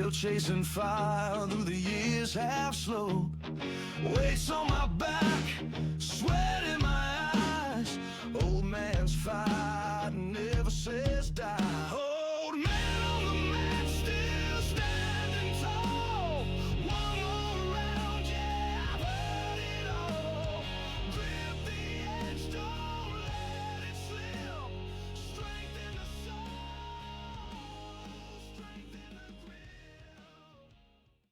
still chasing fire through the years half slowed. Weights on my back, sweat in my eyes. Old man's fight never says die. Old man on the mat, still standing tall. One more round, yeah, I've heard it all. Grip the edge, don't let it slip. Strength in the soul, strength in the grip.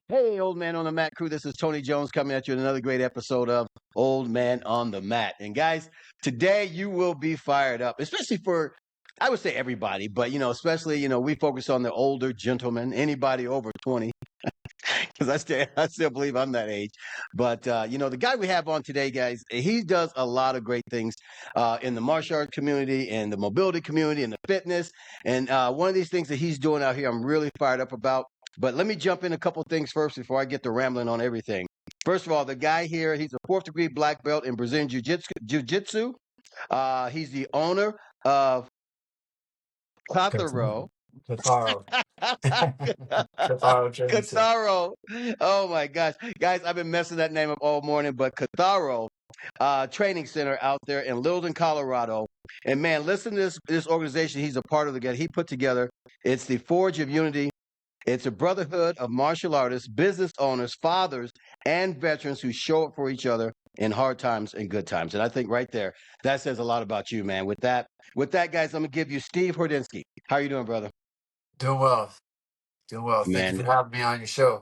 Hey, Old Man on the Mat crew, this is Tony Jones coming at you with another great episode of Old Man on the Mat. And guys, today you will be fired up, especially for, I would say everybody, but, especially, we focus on the older gentlemen, anybody over 20, because I still believe I'm that age. But, the guy we have on today, guys, he does a lot of great things in the martial arts community and the mobility community and the fitness. And one of these things that he's doing out here, I'm really fired up about. But let me jump in a couple things first before I get to rambling on everything. First of all, the guy here, he's a fourth degree black belt in Brazilian Jiu-Jitsu. He's the owner of Catharo. Catharo. Catharo Training Center. Catharo. Oh my gosh. Guys, I've been messing that name up all morning, but Catharo Training Center out there in Littleton, Colorado. And man, listen to this organization he's a part of that he put together. It's the Forge of Unity. It's a brotherhood of martial artists, business owners, fathers, and veterans who show up for each other in hard times and good times. And I think right there, that says a lot about you, man. With that, guys, I'm gonna give you Steve Hordinski. How are you doing, brother? Doing well. Thank Man. you for having me on your show.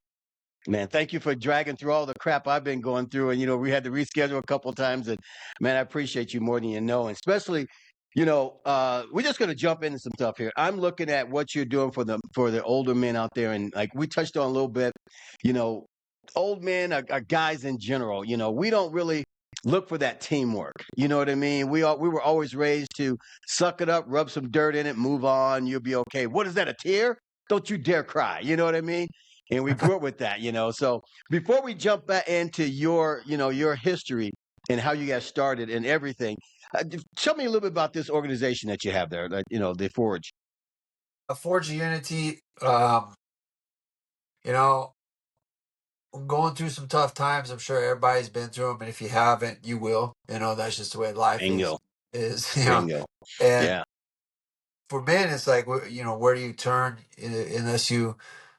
Man, thank you for dragging through all the crap I've been going through. And, we had to reschedule a couple of times. And, man, I appreciate you more than you know. And especially, we're just going to jump into some stuff here. I'm looking at what you're doing for the older men out there. And, like, we touched on a little bit, old men are guys in general. We don't really look for that teamwork. You know what I mean? We were always raised to suck it up, rub some dirt in it, move on. You'll be okay. What is that, a tear? Don't you dare cry. You know what I mean? And we grew up with that, So before we jump back into your history and how you guys started and everything, tell me a little bit about this organization that you have there, the Forge. A Forge of Unity, I'm going through some tough times. I'm sure everybody's been through them, and if you haven't, you will. That's just the way life Bingo. is. Bingo. And Yeah. for men, it's like, where do you turn unless you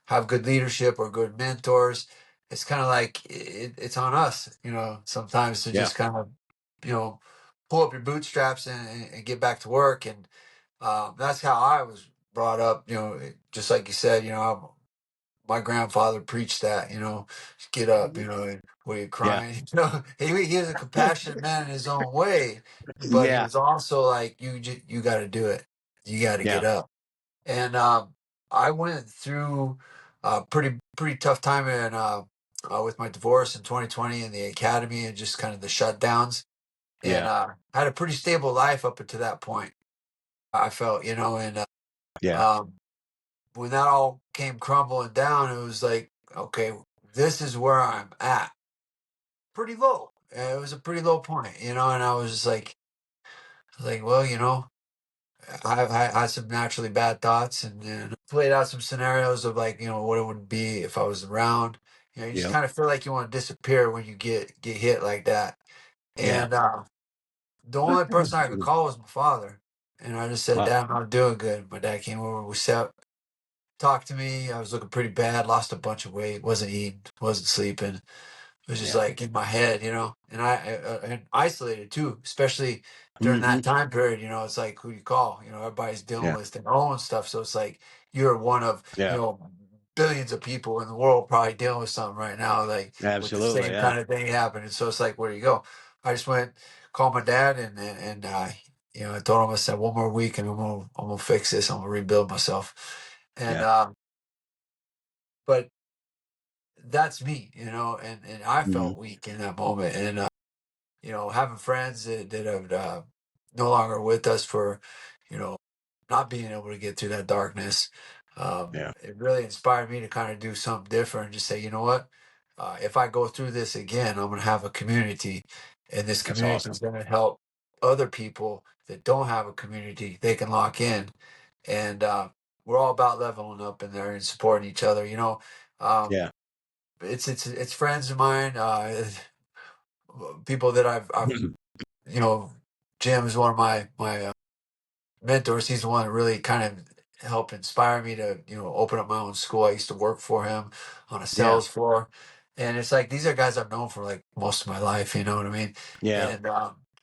have good leadership or good mentors? It's kind of like it's on us, sometimes to just kind of, pull up your bootstraps and get back to work. And that's how I was brought up, just like you said, my grandfather preached that, get up, and were you crying? He was a compassionate man in his own way, but he Yeah. was also like, you got to do it. You got to Yeah. get up. And I went through a pretty tough time with my divorce in 2020 in the academy and just kind of the shutdowns. And had a pretty stable life up until that point, I felt, and when that all came crumbling down, it was like, okay, this is where I'm at. Pretty low. It was a pretty low point, and I was just like, well, I had some naturally bad thoughts and played out some scenarios of like, what it would be if I was around. You just kind of feel like you want to disappear when you get hit like that. And the only person I could call was my father. And I just said, Wow. Dad, I'm not doing good. My dad came over, we sat, talked to me. I was looking pretty bad, lost a bunch of weight, wasn't eating, wasn't sleeping. It was just like in my head, and and isolated too, especially during that time period. It's like, who do you call? Everybody's dealing with their own stuff. So it's like you're one of, billions of people in the world probably dealing with something right now, like with the Absolutely. same kind of thing happening. So it's like, where do you go? I just went, called my dad, and I told him, I said, one more week, and I'm gonna fix this. I'm gonna rebuild myself. And but that's me, and I felt weak in that moment. And, having friends that have no longer with us for, not being able to get through that darkness, it really inspired me to kind of do something different and just say, you know what, if I go through this again, I'm going to have a community, and this That's community awesome. is going to help other people that don't have a community. They can lock in. And we're all about leveling up in there and supporting each other. Um, Yeah. it's friends of mine, people that I've you know, Jim is one of my mentors. He's the one that really kind of helped inspire me to, open up my own school. I used to work for him on a Yeah. sales floor. And it's like, these are guys I've known for like most of my life, you know what I mean? Yeah. And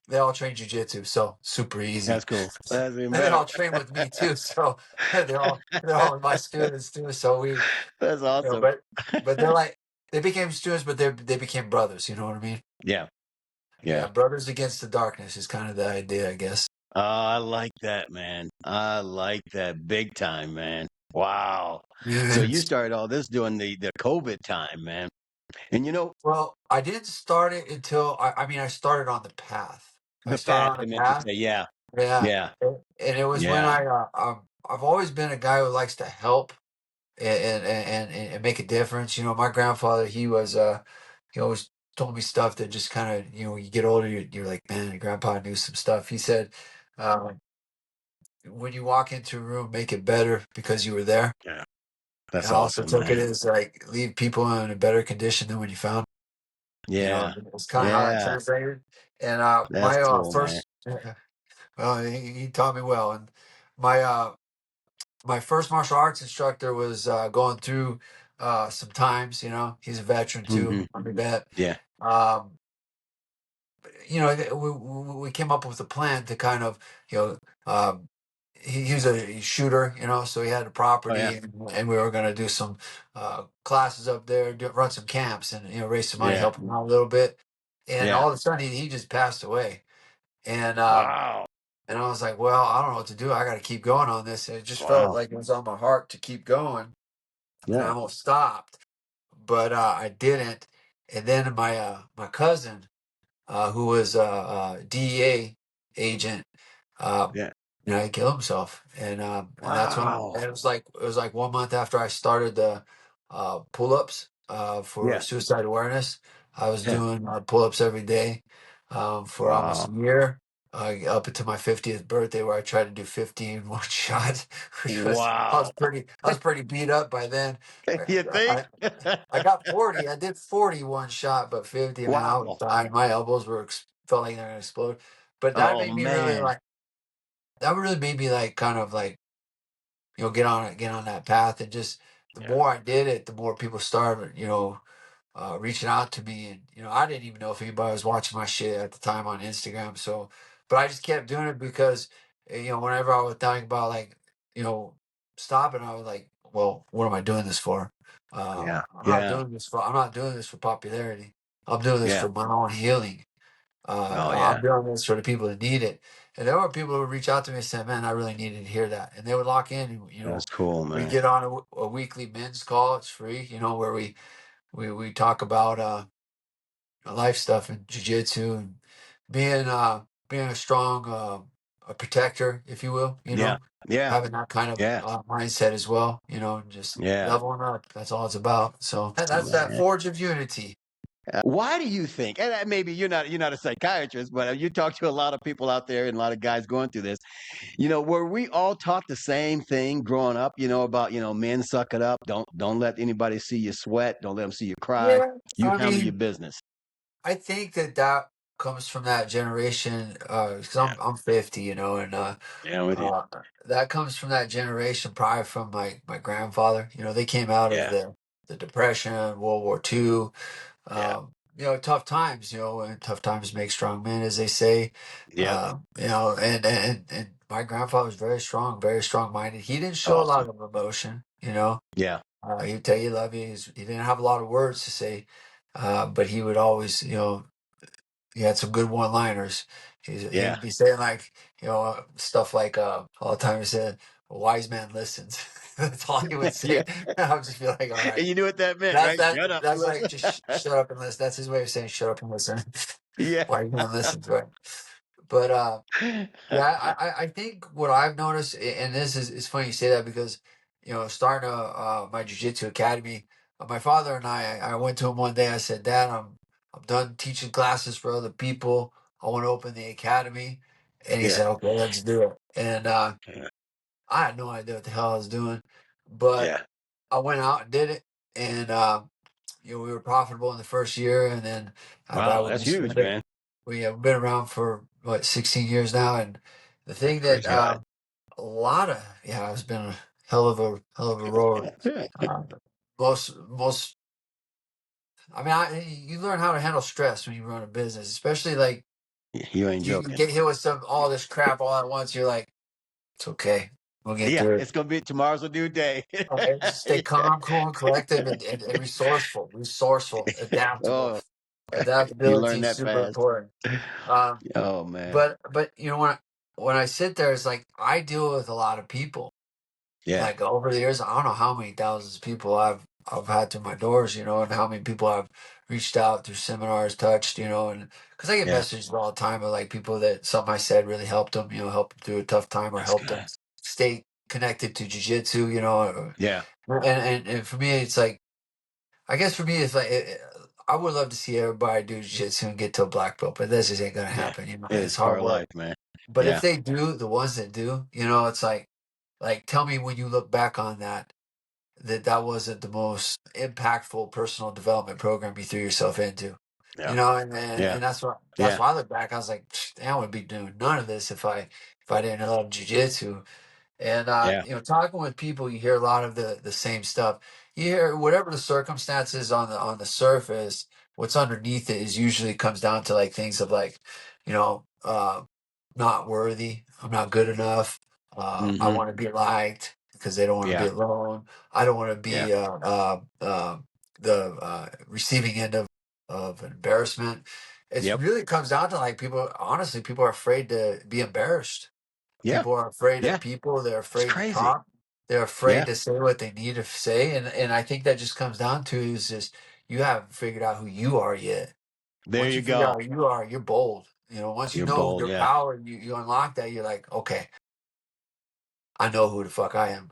they all train jujitsu, so super easy. That's cool. That's even And they better. all train with me too, so they're all my students too. So That's awesome. but they're like they became students, but they became brothers. You know what I mean? Yeah. Yeah, Yeah. brothers against the darkness is kind of the idea, I guess. I like that, man. I like that big time, man. Wow. So Yeah. you started all this during the COVID time, man. And Well, I didn't start it until I mean, I started on the path. I the started path on I the meant to path. say, yeah. Yeah, Yeah. and it was when Yeah. I've always been a guy who likes to help and make a difference. My grandfather, he always told me stuff that just kind of, you get older, you're like, man, your grandpa knew some stuff. He said, uh, when you walk into a room, make it better because you were there. Yeah. And That's I also awesome, took it man. as like leave people in a better condition than when you found. Yeah. It's kind of how it Yeah. translated. And That's my cool, man. first, well, he taught me well. And my my first martial arts instructor was going through some times. He's a veteran too, Hmm. Army vet. Yeah. Um, we came up with a plan to kind of, you know, um, he was a shooter, so he had a Oh yeah. property, and we were going to do some classes up there, run some camps, and raise some money, Yeah. help him out a little bit. And Yeah. all of a sudden, he just passed away, and Wow. and I was like, well, I don't know what to do. I got to keep going on this. And it just felt Wow. like it was on my heart to keep going, and I Yeah. almost stopped, but I didn't. And then my cousin, who was a DEA agent, uh, Yeah. he killed himself, and that's when Wow. and it was like 1 month after I started the pull ups for Yeah. suicide awareness. I was Yeah. doing pull ups every day for almost Wow. a year. Up until my 50th birthday, where I tried to do 50 in one shot, which was Wow. I was pretty beat up by then. You think? I got 40. I did 40 one shot, but 50, man, I was Wow. dying. My elbows felt like they're gonna explode. But Oh man. that really made me like kind of like, get on that path. And just the Yeah. more I did it, the more people started, reaching out to me. And, I didn't even know if anybody was watching my shit at the time on Instagram. So, but I just kept doing it because, whenever I was thinking about like, you know, stopping, I was like, well, what am I doing this for? Yeah. Yeah. I'm not doing this for popularity. I'm doing this Yeah. for my own healing. Oh I'm yeah. doing this for the people that need it. And there were people who would reach out to me and say, man, I really needed to hear that. And they would lock in, and, That's cool, we man. get on a weekly men's call. It's free, where we talk about life stuff and jujitsu and being a strong a protector, if you will, Yeah. Yeah. having that kind of Yeah. mindset as well, and just Yeah. leveling up. That's all it's about. So that's that Man. forge of unity. Why do you think? And maybe you're not a psychiatrist, but you talk to a lot of people out there and a lot of guys going through this. Were we all taught the same thing growing up? About men suck it up. Don't let anybody see you sweat. Don't let them see you cry. Yeah, You I handle your mean, business. I think that comes from that generation, because Yeah. I'm 50, and Yeah, I'm with you. uh, that comes from that generation, probably from my grandfather. They came out of Yeah. the Depression, World War II, Yeah. tough times, and tough times make strong men, as they say. Yep. And my grandfather was very strong minded. He didn't show a Awesome. lot of emotion, Yeah. he would tell you he loved you. He didn't have a lot of words to say, but he would always, he had some good one-liners. Yeah. He'd be saying like, stuff like all the time. He said, "A wise man listens." That's all he would Yeah. say. I would just be like, "All right, And you knew what that meant, that's right? that. Shut up and That's like listen. just shut up and listen." That's his way of saying shut up and listen. Yeah. Wise man listens, right? But yeah, I think what I've noticed, and this is funny you say that because, starting my jiu-jitsu academy, my father and I went to him one day. I said, Dad, I'm done teaching classes for other people. I want to open the academy. And he Yeah. said, okay, let's do it. And I had no idea what the hell I was doing, but Yeah. I went out and did it, and we were profitable in the first year, and then Wow, we that's just huge, spent it. man. We've been around for what 16 years now, and the thing that Praise God. a lot of it's been a hell of a road. Uh, most I mean, you learn how to handle stress when you run a business, especially like You ain't you joking. get hit with all this crap all at once. You're like, it's okay, we'll get Yeah, through it. it's gonna be tomorrow's a new day. And just stay calm, cool, and collected, and resourceful, adaptable. Oh, you Adaptability learn is that super fast. important. Um, Oh man. but when I sit there, it's like I deal with a lot of people. Yeah. Like over the years, I don't know how many thousands of people I've had through my doors, and how many people I've reached out through seminars, touched, and because I get Yeah. messages all the time of like people that something I said really helped them, helped them through a tough time or That's helped good. them stay connected to jujitsu, Yeah. and for me, it's like I guess for me, it's like I would love to see everybody do jiu-jitsu and get to a black belt, but this just ain't gonna Yeah. happen. It It's is part hard of life, work. man. But if Yeah. they do, the ones that do, it's like tell me when you look back on that wasn't the most impactful personal development program you threw yourself into. Yeah. And Yeah. and that's Yeah. why I look back. I was like, damn, I would be doing none of this if I didn't love jujitsu. And Yeah. talking with people, you hear a lot of the same stuff. You hear whatever the circumstances on the surface, what's underneath it is usually comes down to like things of like, you know, uh, not worthy. I'm not good enough. I Hmm. want to be liked because they don't want to be Yeah. alone. I don't want to Yeah. be the receiving end of embarrassment. It's Yep. really comes down to like people. Honestly, people are afraid to be embarrassed. Yeah. People are afraid Yeah. of people. They're It's afraid to crazy. talk. They're afraid Yeah. to say what they need to say. And I think that just comes down to is just you haven't figured out who you are yet. There Once you you figure go. out who you are, you're bold. Once you You're know bold. your Yeah. power, you unlock that, you're like, okay, I know who the fuck I am.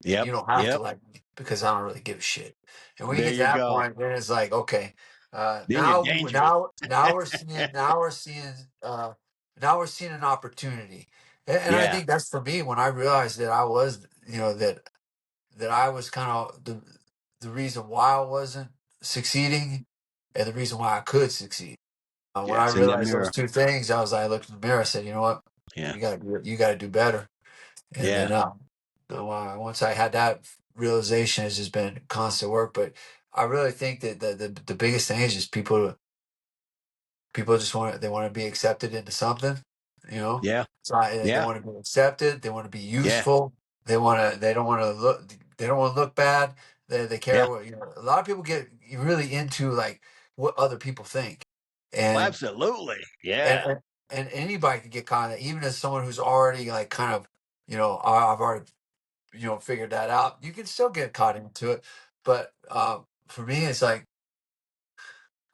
And Yep. you don't have to Yep. like me because I don't really give a shit. And when you There get to you that go. point, then it's like, okay, Then you're dangerous. now we're seeing an opportunity. And I Yeah. think that's for me when I realized that I was, that I was kind of the reason why I wasn't succeeding and the reason why I could succeed. When Yeah. I It's in that realized those mirror. two things, I looked in the mirror, I said, you know what, Yeah. you got to do better. And Yeah. then once I had that realization, it's just been constant work. But I really think that the biggest thing is just people just they want to be accepted into something, you know. Yeah. So they Yeah. want to be accepted. They want to be Yeah. useful. They don't want to look. They don't want to look bad. They care Yeah. what A lot of people get really into like what other people think, Oh, and absolutely. and Yeah. and, and anybody can get caught in that, even as someone who's already like kind of I've already figured that out. You can still get caught into it, but for me, it's like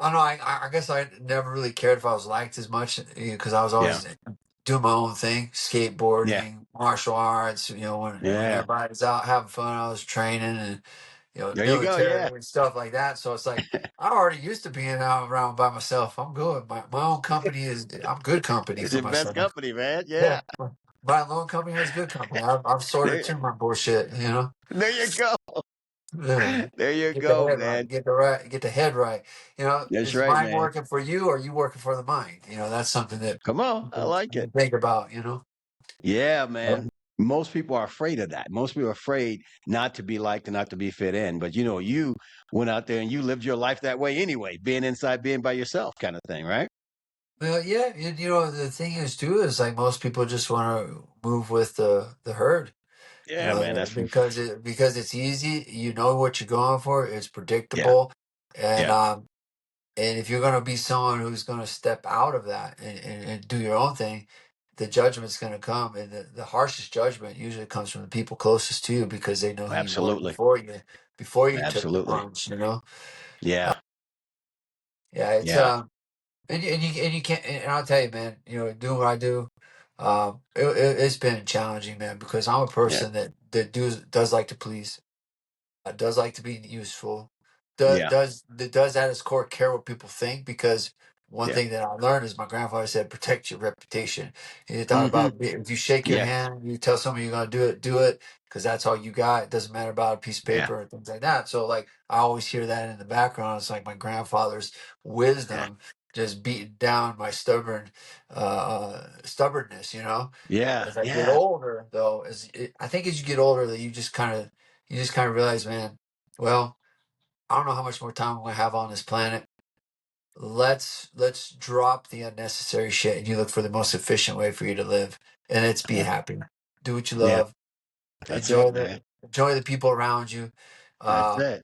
I don't know. I guess I never really cared if I was liked as much because I was Yeah. always doing my own thing, Yeah. skateboarding, martial arts. When Yeah. everybody was out having fun, I was training and There you go. military Yeah. and stuff like that. So it's like I already used to being out around by myself. I'm good. My own company I'm good company It's for your best myself. company, man. Yeah, Yeah. my own company has good company. I've sorted There, through my bullshit. there you go. Yeah. There you Get the go, head right. man. Get the head right. That's Is the right, mind man. working for you or are you working for the mind? That's something that Come on. I people like it. think about. Yeah, Uh, man. Most people are afraid of that. Most people are afraid not to be liked and not to be fit in. But you went out there and you lived your life that way anyway, being inside, being by yourself kind of thing, right? Well, yeah, and, the thing is too is like most people just want to move with the herd. Yeah, man. Because it's easy, you know what you're going for, it's Yeah, predictable, and yeah. if you're going to be someone who's going to step out of that and do your own thing, the judgment's going to come. And the harshest judgment usually comes from the people closest to you because they know who you were Absolutely. before you took the Absolutely. plunge. Uh, Yeah, yeah, it's, yeah, and you can't, and I'll tell you, man, doing what I do, it's been challenging, man, because I'm a yeah, person that does like to please, does like to be useful, yeah. does at its core care what people think because one Yeah. thing that I learned is my grandfather said, protect your reputation. He thought Hmm. about if you shake your Yeah. hand, you tell somebody you're going to do it because that's all you got. It doesn't matter about a piece of Yeah. paper or things like that. So like I always hear that in the background. It's like my grandfather's Yeah. wisdom just beating down my stubbornness, you know. Yeah. As I get Yeah. older, though, I think as you get older, that you just kind of realize, man, well, I don't know how much more time I'm gonna have on this planet. Let's drop the unnecessary shit and you look for the most efficient way for you to live, and it's be Yeah. happy. Do what you Yeah. love. That's it, man. Enjoy the people around you. That's it.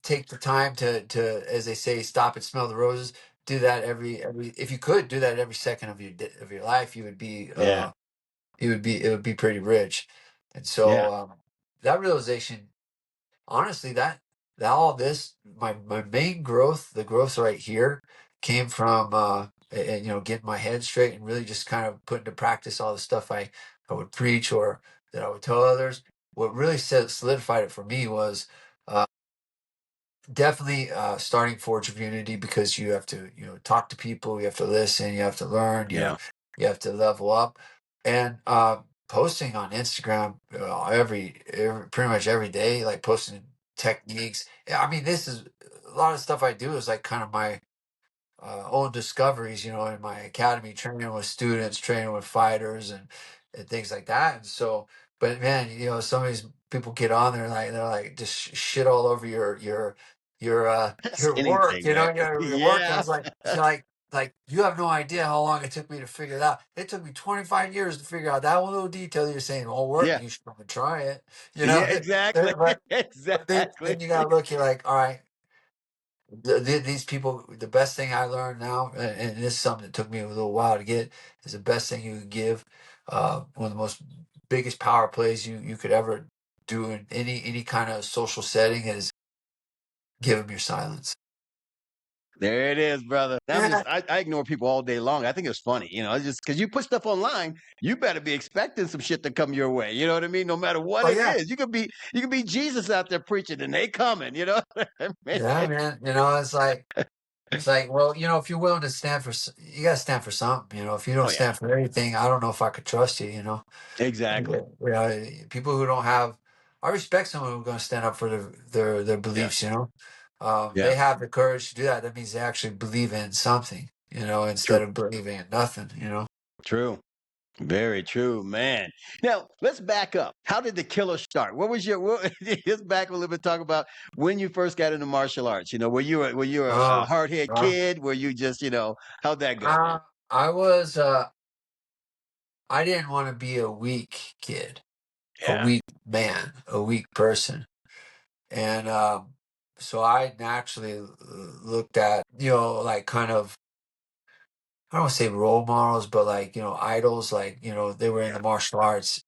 Take the time to, as they say, stop and smell the roses. Do that every if you could do that every second of your life, Yeah. it would be pretty rich. And Yeah. so that realization, honestly, that all this my main growth, the growth right here, came from getting my head straight and really just kind of put into practice all the stuff I would preach or that I would tell others. What really solidified it for me was uh, definitely starting Forge of Unity, because you have to talk to people, you have to listen, you have to learn, Yeah. you have to level up, and posting on Instagram pretty much every day, like posting techniques. I mean, this is a lot of stuff I do is like kind of my own discoveries, in my academy, training with students, training with fighters, and things like that. And so, but man, some of these people get on there, like they're like just shit all over your That's your work, anything, man. your work. And I Yeah. was like, like you have no idea how long it took me to figure it out. It took me 25 years to figure out that one little detail you're saying won't work. Yeah. You should come and try it, you Yeah. know. Exactly. But Exactly. then you gotta look. You're like, all right, these people, the best thing I learned now, and this is something that took me a little while to get, is the best thing you can give. One of the most biggest power plays you could ever do in any kind of social setting is give them your silence. There it is, brother. Yeah, I ignore people all day long. I think it's funny, it's just because you put stuff online, you better be expecting some shit to come your way. You know what I mean? No matter what oh it yeah, is, you could be Jesus out there preaching, and they coming. You know what I mean? yeah, man. It's like, well, if you're willing to stand for, you gotta stand for something. If you don't Oh yeah, stand for anything, I don't know if I could trust you. exactly. People who don't have, I respect someone who's going to stand up for their Yeah, beliefs. yeah. They have the courage to do that. That means they actually believe in something. True, Instead of believing in nothing. true. Very true, man. Now let's back up. How did the killer start? What was your? Let's back a little bit. Talk about when you first got into martial arts. Were you a Oh, hard head uh, kid? Were you just how'd that go? uh, I was. I didn't want to be a weak kid, a Yeah, weak man, a weak person, and so I naturally looked at like kind of, I don't want to say role models, but like, idols, like, they were in yeah, the martial arts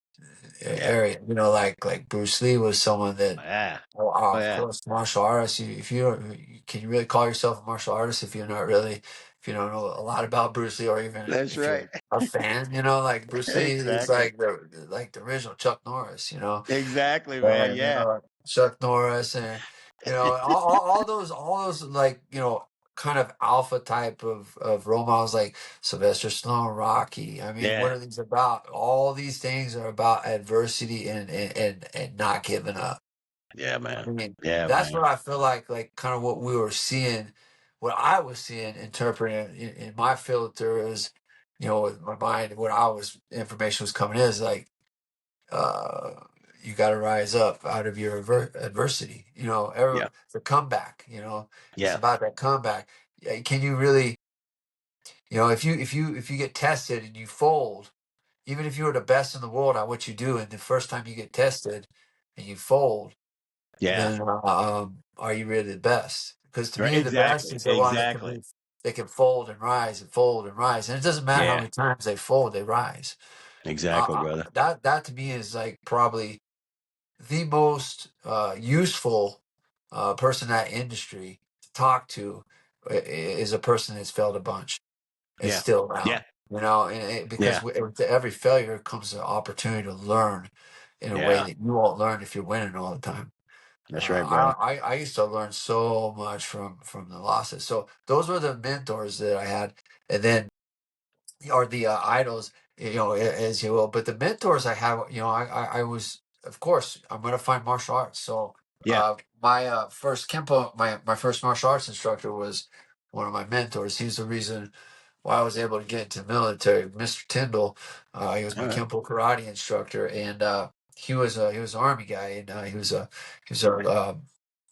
yeah, area, like Bruce Lee was someone that, yeah. Oh of yeah. course, martial artists, if you don't, can you really call yourself a martial artist if you're not really, if you don't know a lot about Bruce Lee, or even That's if you're right. a fan, like Bruce Lee is Exactly. like the original Chuck Norris. Exactly, man. Yeah. Chuck Norris, and all those like kind of alpha type of role models, like Sylvester Stallone, Rocky. I mean, what Yeah. are these about? All these things are about adversity and not giving up. Yeah, I man. mean, Yeah, that's man. what I feel like kind of what we were seeing, what I was seeing, interpreting in my filter is, with my mind, what I was information was coming in is like, uh, you got to rise up out of your adversity. Yeah. The comeback. It's Yeah. about that comeback. Yeah, can you really, if you get tested and you fold, even if you were the best in the world at what you do, and the first time you get tested and you fold, Yeah. then are you really the best? Because to Right. me, the best Exactly. is the one that can Exactly. be, they can fold and rise and fold and rise, and it doesn't matter how Yeah. many times they fold, they rise. Exactly, brother. That to me is like probably the most useful person in that industry to talk to, is a person that's failed a bunch, is Yeah. still Yeah. around. Because Yeah. with every failure comes an opportunity to learn in a way Yeah. that you won't learn if you're winning all the time. That's right, bro. I used to learn so much from the losses. So those were the mentors that I had, and then or the idols, as you will. But the mentors I have, I was, of course, I'm going to find martial arts. So Yeah. my first Kempo, my first martial arts instructor was one of my mentors. He's the reason why I was able to get into the military. Mr. Tyndall, he was All my right. Kempo karate instructor, and he was an army guy, and he was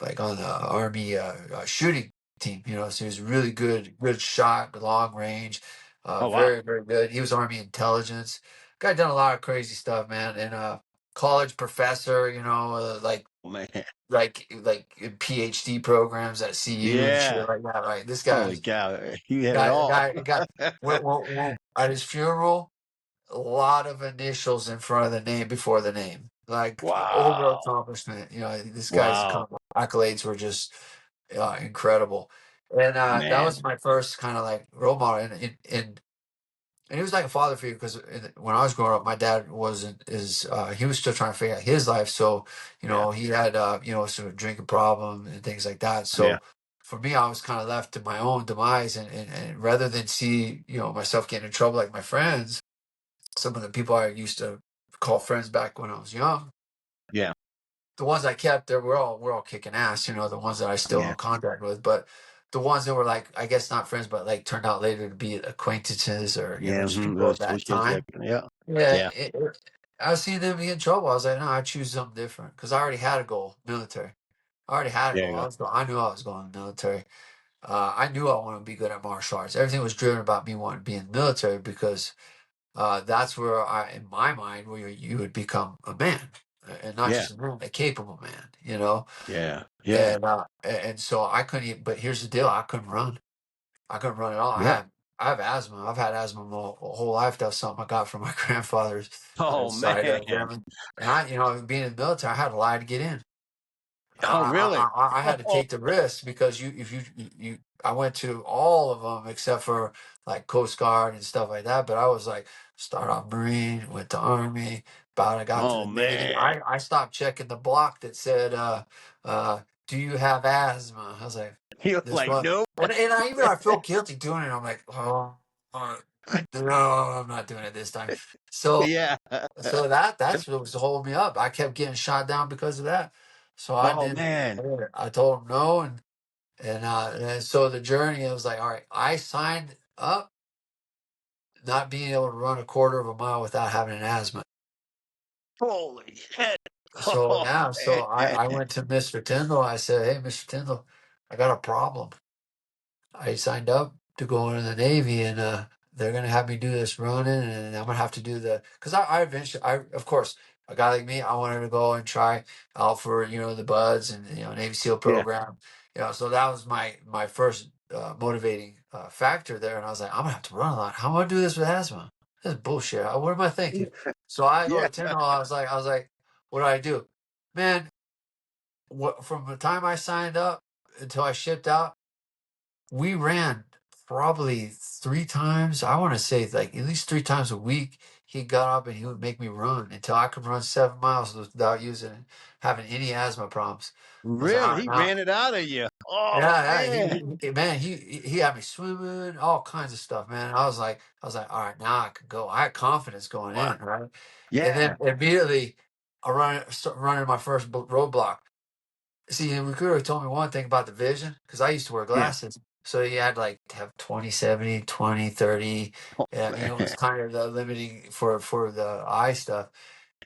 like on the army shooting team. So he was really good shot, long range, Oh wow. very very good. He was army intelligence. Guy done a lot of crazy stuff, man, and college professor. Oh, man. Like in PhD programs at CU and shit Yeah. like that. Right, this Holy guy's cow. You had it guy all. guy got at his funeral, a lot of initials in front of the name before the name. Like over Wow. accomplishment. This guy's Wow. accolades were just incredible. And that Man. was my first kind of like role model. And he was like a father figure because when I was growing up, my dad wasn't he was still trying to figure out his life. So, Yeah. he had, sort of drinking problem and things like that. Yeah. So for me, I was kind of left to my own demise. And rather than see, myself getting in trouble like my friends, some of the people I used to call friends back when I was young, Yeah. the ones I kept there, we're all kicking ass, the ones that I still Yeah. in contact with. But the ones that were like, I guess not friends, but like turned out later to be acquaintances or, Yeah. just people of that Switch gears. time. Yeah. Yeah, Yeah. I was seeing them get in trouble. I was like, no, I choose something different because I already had a goal, military. I already had a There you goal. go. I knew I was going to the military. I knew I wanted to be good at martial arts. Everything was driven about me wanting to be in the military because that's where in my mind, where you would become a man, and not Yeah. just a man, a capable man. Yeah. Yeah. And so I couldn't. But here's the deal: I couldn't run. I couldn't run at all. Yeah. I have asthma. I've had asthma my whole life. That was something I got from my grandfather's Oh side of the man. family. And being in the military, I had to lie to get in. Oh really? I had to Oh, take the risk because if you I went to all of them except for like Coast Guard and stuff like that. But I was like, start off Marine, went to Army, about I got to oh the Navy. man. I stopped checking the block that said, do you have asthma? I was like, You're this like, one. nope. And I feel guilty doing it. I'm like, no, I'm not doing it this time. So Yeah. that's what was holding me up. I kept getting shot down because of that. So I Oh didn't. man. I told him no, and so the journey. I was like, all right, I signed up, not being able to run a quarter of a mile without having an asthma. Holy shit. So Oh yeah, so man. I went to Mr. Tyndall. I said, hey, Mr. Tyndall, I got a problem. I signed up to go into the Navy, and they're gonna have me do this running, and I'm gonna have to do because I eventually, of course, a guy like me, I wanted to go and try out for the buds and Navy SEAL Yeah. program, so that was my first motivating factor there, and I was like, I'm gonna have to run a lot. How am I gonna do this with asthma? This is bullshit. What am I thinking? So I go Yeah. to Tyndall. I was like, what do I do, man? From the time I signed up until I shipped out, we ran probably 3 times. I want to say like at least 3 times a week. He got up and he would make me run until I could run 7 miles without having any asthma problems. I was like, all Really? right, He now, ran it out of you. Oh yeah, yeah, man. man, he had me swimming, all kinds of stuff, man. I was like, all right, now I can go. I had confidence going Wow. in, right? And Yeah. then immediately start running my first roadblock. See, the recruiter told me one thing about the vision because I used to wear Yeah. glasses. So you had like to have 20/70, 20/30. Oh, It was man. kind of the limiting for the eye stuff.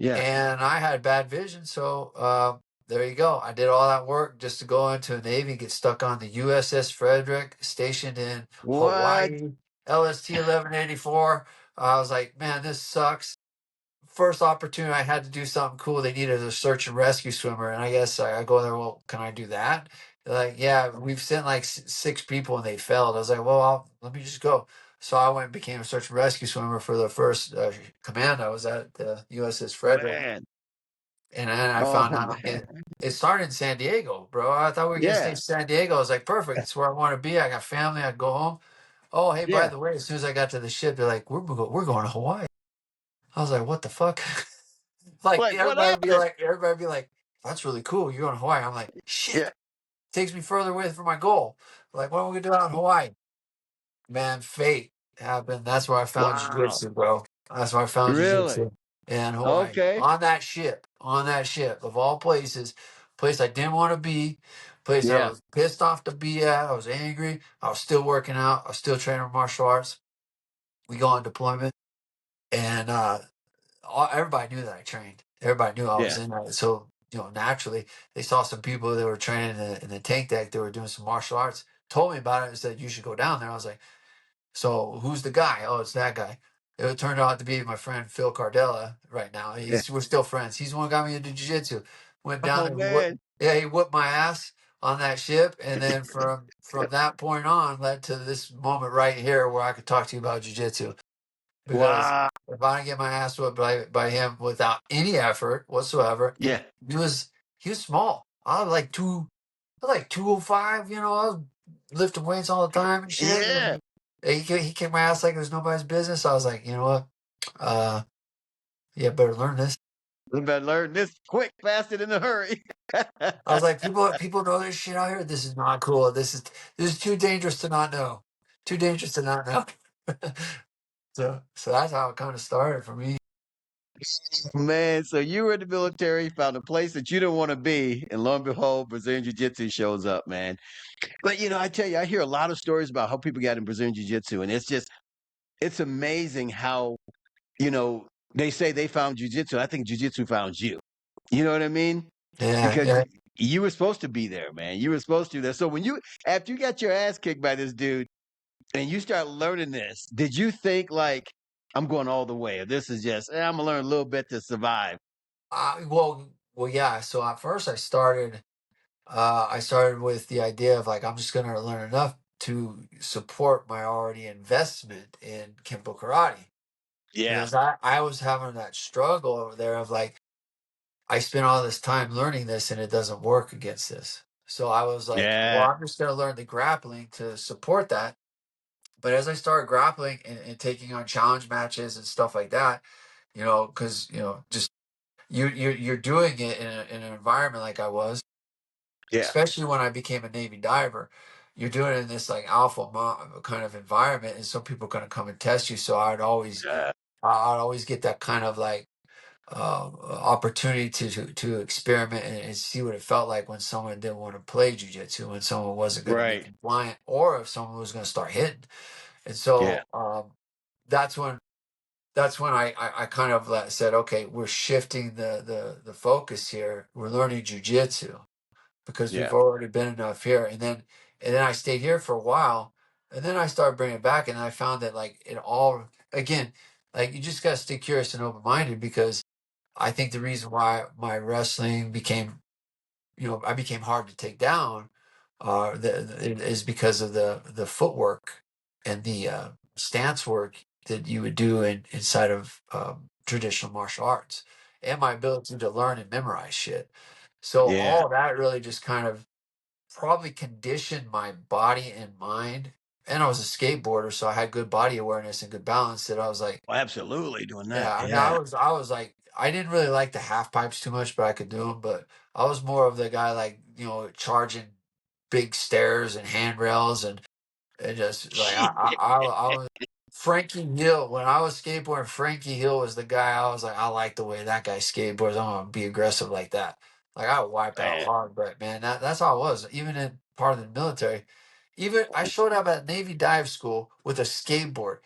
Yeah. And I had bad vision. So there you go. I did all that work just to go into the Navy, get stuck on the USS Frederick, stationed in What? Hawaii, LST 1184. I was like, man, this sucks. First opportunity I had to do something cool, they needed a search and rescue swimmer. And I guess I go there, well, can I do that? They're like, yeah, we've sent like 6 people and they failed. I was like, well, let me just go. So I went and became a search and rescue swimmer for the first command. I was at the USS Frederick. Man. And then I Oh found out man. it started in San Diego, bro. I thought we were going to stay in Yeah. San Diego. I was like, perfect. It's where I want to be. I got family. I go home. Oh, hey, by Yeah. the way, as soon as I got to the ship, they're like, we're going to Hawaii. I was like, what the fuck? Like Like what happened? everybody be like, that's really cool. You're going to Hawaii. I'm like, Yeah. shit, takes me further away from my goal. Like, what are we going to do out in Hawaii? Man, fate happened. That's where I found Wow. jiu-jitsu, bro. That's where I found Really? jiu-jitsu in Hawaii. Okay. On that ship, of all places, place I didn't want to be, place I Yeah. was pissed off to be at. I was angry. I was still working out. I was still training martial arts. We go on deployment, and everybody knew that I trained. Everybody knew I was Yeah. in that. So, naturally, they saw some people that were training in the tank deck. They were doing some martial arts. Told me about it and said, you should go down there. I was like, so who's the guy? Oh, it's that guy. It turned out to be my friend Phil Cardella right now. Yeah. We're still friends. He's the one who got me into jiu-jitsu. Went down Oh there. man. He whipped my ass on that ship. And then from that point on led to this moment right here where I could talk to you about jiu-jitsu. Because Wow. if I didn't get my ass whipped by him without any effort whatsoever, Yeah. he was small. I was like 205, I was lifting weights all the time and shit. Yeah. He kicked my ass like it was nobody's business. I was like, you know what? Yeah, better learn this. We better learn this quick, fast, and in a hurry. I was like, people know this shit out here. This is not cool. This is too dangerous to not know. Too dangerous to not know. So that's how it kind of started for me. Man, so you were in the military, found a place that you didn't want to be, and lo and behold, Brazilian Jiu-Jitsu shows up, man. But I tell you, I hear a lot of stories about how people got in Brazilian Jiu-Jitsu, and it's amazing how, you know, they say they found Jiu-Jitsu. I think Jiu-Jitsu found you. You know what I mean? Yeah, Because yeah. you were supposed to be there, man. You were supposed to be there. So after you got your ass kicked by this dude and you start learning this, did you think like, I'm going all the way, or this is just, I'm gonna learn a little bit to survive? Well, yeah. So at first I started with the idea of like, I'm just going to learn enough to support my already investment in Kempo Karate. Yeah. Because I was having that struggle over there of like, I spent all this time learning this and it doesn't work against this. So I was like, well, Yeah. I'm just going to learn the grappling to support that. But as I started grappling and taking on challenge matches and stuff like that, because, just you're doing it in an environment like I was, Yeah. especially when I became a Navy diver. You're doing it in this like kind of environment, and some people are going to come and test you. So Yeah. I'd always get that kind of like opportunity to experiment and see what it felt like when someone didn't want to play jujitsu, when someone wasn't going to be Right. compliant, or if someone was going to start hitting. And Yeah. so that's when I kind of said, okay, we're shifting the focus here. We're learning jujitsu because Yeah. we've already been enough here. And then I stayed here for a while, and then I started bringing it back, and I found that like it all again, like you just got to stay curious and open minded because I think the reason why my wrestling became, I became hard to take down, is because of the footwork and the stance work that you would do inside of traditional martial arts, and my ability to learn and memorize shit. So Yeah. all that really just kind of probably conditioned my body and mind. And I was a skateboarder, so I had good body awareness and good balance. That I was like, Oh, absolutely doing that. yeah, I mean, Yeah. I was like, I didn't really like the half pipes too much, but I could do them. But I was more of the guy like, charging big stairs and handrails and just like I was Frankie Hill. When I was skateboarding, Frankie Hill was the guy. I was like, I like the way that guy skateboards. I'm gonna be aggressive like that. Like I would wipe out Man. hard, but man, that's how I was. Even in part of the military, even I showed up at Navy dive school with a skateboard.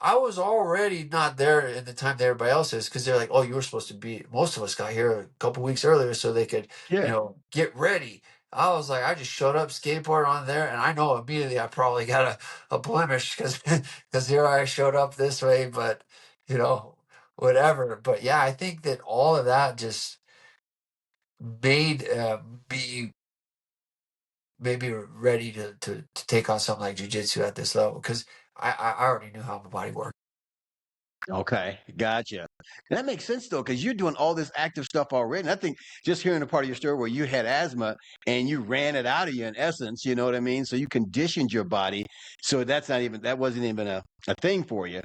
I was already not there in the time that everybody else is because they're like, oh, you were supposed to be. Most of us got here a couple weeks earlier so they could, Yeah. get ready. I was like, I just showed up, skateboard on there, and I know immediately I probably got a blemish because here I showed up this way, but you know, whatever. But yeah, I think that all of that just made me maybe ready to take on something like jujitsu at this level because I already knew how my body worked. Okay, gotcha. And that makes sense though, because you're doing all this active stuff already. And I think just hearing a part of your story where you had asthma and you ran it out of you in essence, you know what I mean? So you conditioned your body. So that wasn't even a thing for you.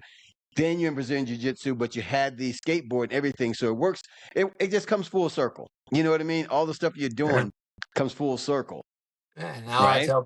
Then you're in Brazilian Jiu Jitsu, but you had the skateboard and everything. So it works, it just comes full circle. You know what I mean? All the stuff you're Yeah. doing comes full circle, And now right? I tell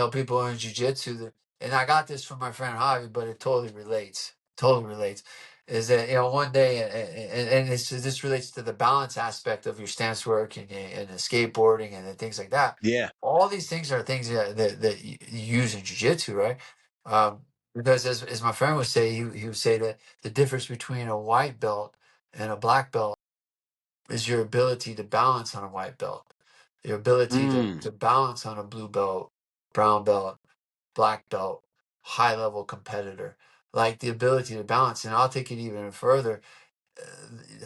people in jujitsu that, and I got this from my friend Javi, but it totally relates. Totally relates. Is that one day, and this relates to the balance aspect of your stance work and the skateboarding and the things like that. Yeah, All these things are things that you use in jujitsu, right? Um, because as my friend would say, he would say that the difference between a white belt and a black belt is your ability to balance on a white belt, your ability mm, to balance on a blue belt, brown belt, black belt, high level competitor. Like the ability to balance, and I'll take it even further.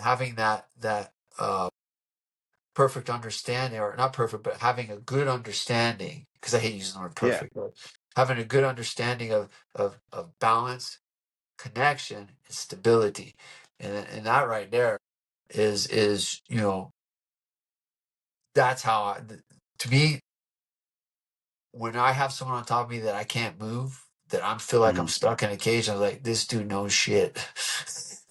Having that perfect understanding, or not perfect, but having a good understanding. Because I hate using the word yeah, perfect, but having a good understanding of balance, connection, and stability, and that right there is that's how to me, when I have someone on top of me that I can't move, that I feel like I'm mhm, stuck in a cage, I'm like, this dude knows shit.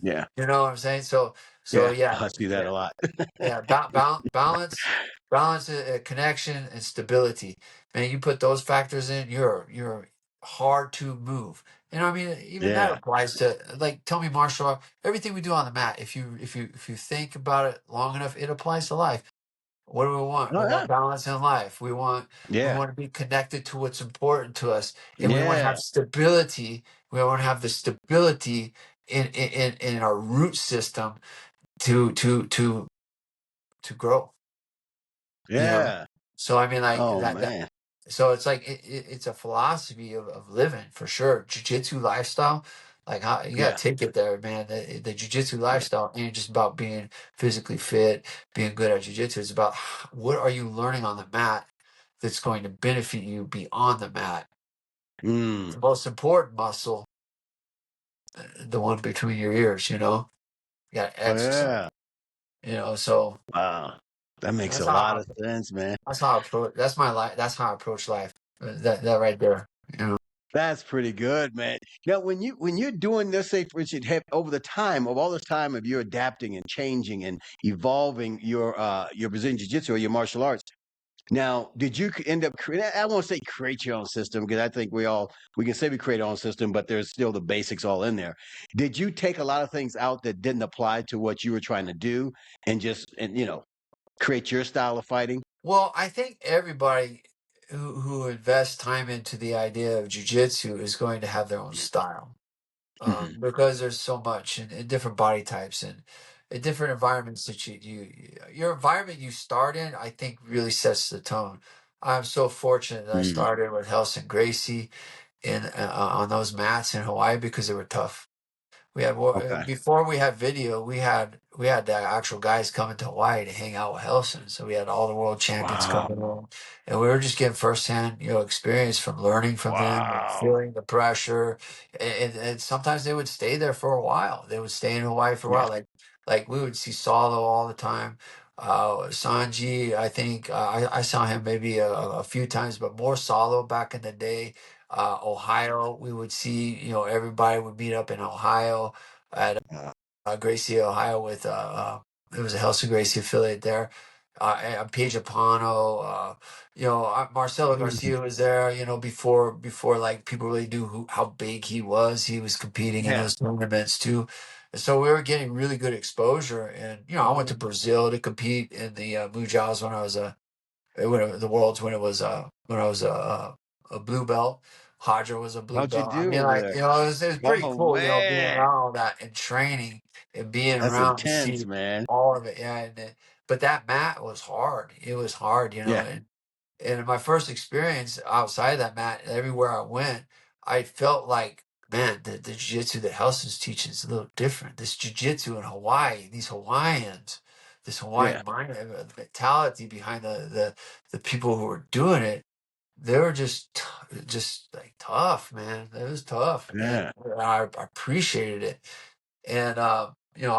yeah, You know what I'm saying? So yeah. yeah, I see that yeah, a lot. yeah. Balance, connection, and stability. Man, you put those factors in, you're hard to move. And I mean, even that Yeah. applies to, like, tell me martial art. Everything we do on the mat, if you think about it long enough, it applies to life. What do we want? We Oh want yeah, balance in life. We yeah, want to be connected to what's important to us, and we want to yeah. have stability. We want to have the stability in our root system to grow. You know. Yeah. So I mean, like Oh that. man. So it's like it's a philosophy of living for sure. Jiu-jitsu lifestyle, like how you gotta Yeah. take it there, man. The jiu-jitsu Yeah. lifestyle ain't just about being physically fit, being good at jiu-jitsu. It's about what are you learning on the mat that's going to benefit you beyond the mat. Mm. The most important muscle, the one between your ears. You gotta Oh exercise. yeah. So Wow. That makes that's a how lot I, of sense, man. that's how I approach. That's my life. That's how I approach life. That right there. That's pretty good, man. Now, when you're doing this, say for instance, over the time of all this time of you adapting and changing and evolving your Brazilian Jiu-Jitsu or your martial arts. Now, did you end up creating? I won't say create your own system because I think we can say we create our own system, but there's still the basics all in there. Did you take a lot of things out that didn't apply to what you were trying to do and create your style of fighting? Well, I think everybody who invests time into the idea of jujitsu is going to have their own style, Hmm. because there's so much in different body types and in different environments that your environment you start in, I think, really sets the tone. I'm so fortunate that I Hmm. started with Helson Gracie on those mats in Hawaii because they were tough. We had Okay. before we had video, we had the actual guys coming to Hawaii to hang out with Helson. So we had all the world champions Wow. coming on, and we were just getting firsthand, experience from learning from them and Wow. feeling the pressure. And sometimes they would stay there for a while. They would stay in Hawaii for a Yeah. while. Like we would see Salo all the time. Sanji, I think I saw him maybe a few times, but more Salo back in the day. Ohio, we would see, everybody would meet up in Ohio at Gracie, Ohio with it was a Helsa Gracie affiliate there. And Paige Apano, Marcelo Mhm. Garcia was there. Before like people really knew how big he was. He was competing in Yeah. those tournaments too. And so we were getting really good exposure. And I went to Brazil to compete in the Mundials when I was the worlds when I was a blue belt. Hadra was a blue How'd you belt. I do mean, over like, there? it was pretty Oh cool, being man, around all that and training and being that's around and intense, see man. all of it. Yeah, but that mat was hard. It was hard, Yeah. and in my first experience outside of that mat, everywhere I went, I felt like, man, the jiu-jitsu that Helson's teaching is a little different. This jiu-jitsu in Hawaii, these Hawaiians, this Yeah. Hawaiian mind, mentality behind the people who were doing it, they were just like tough, man. It was tough, and Yeah. I appreciated it. And I'll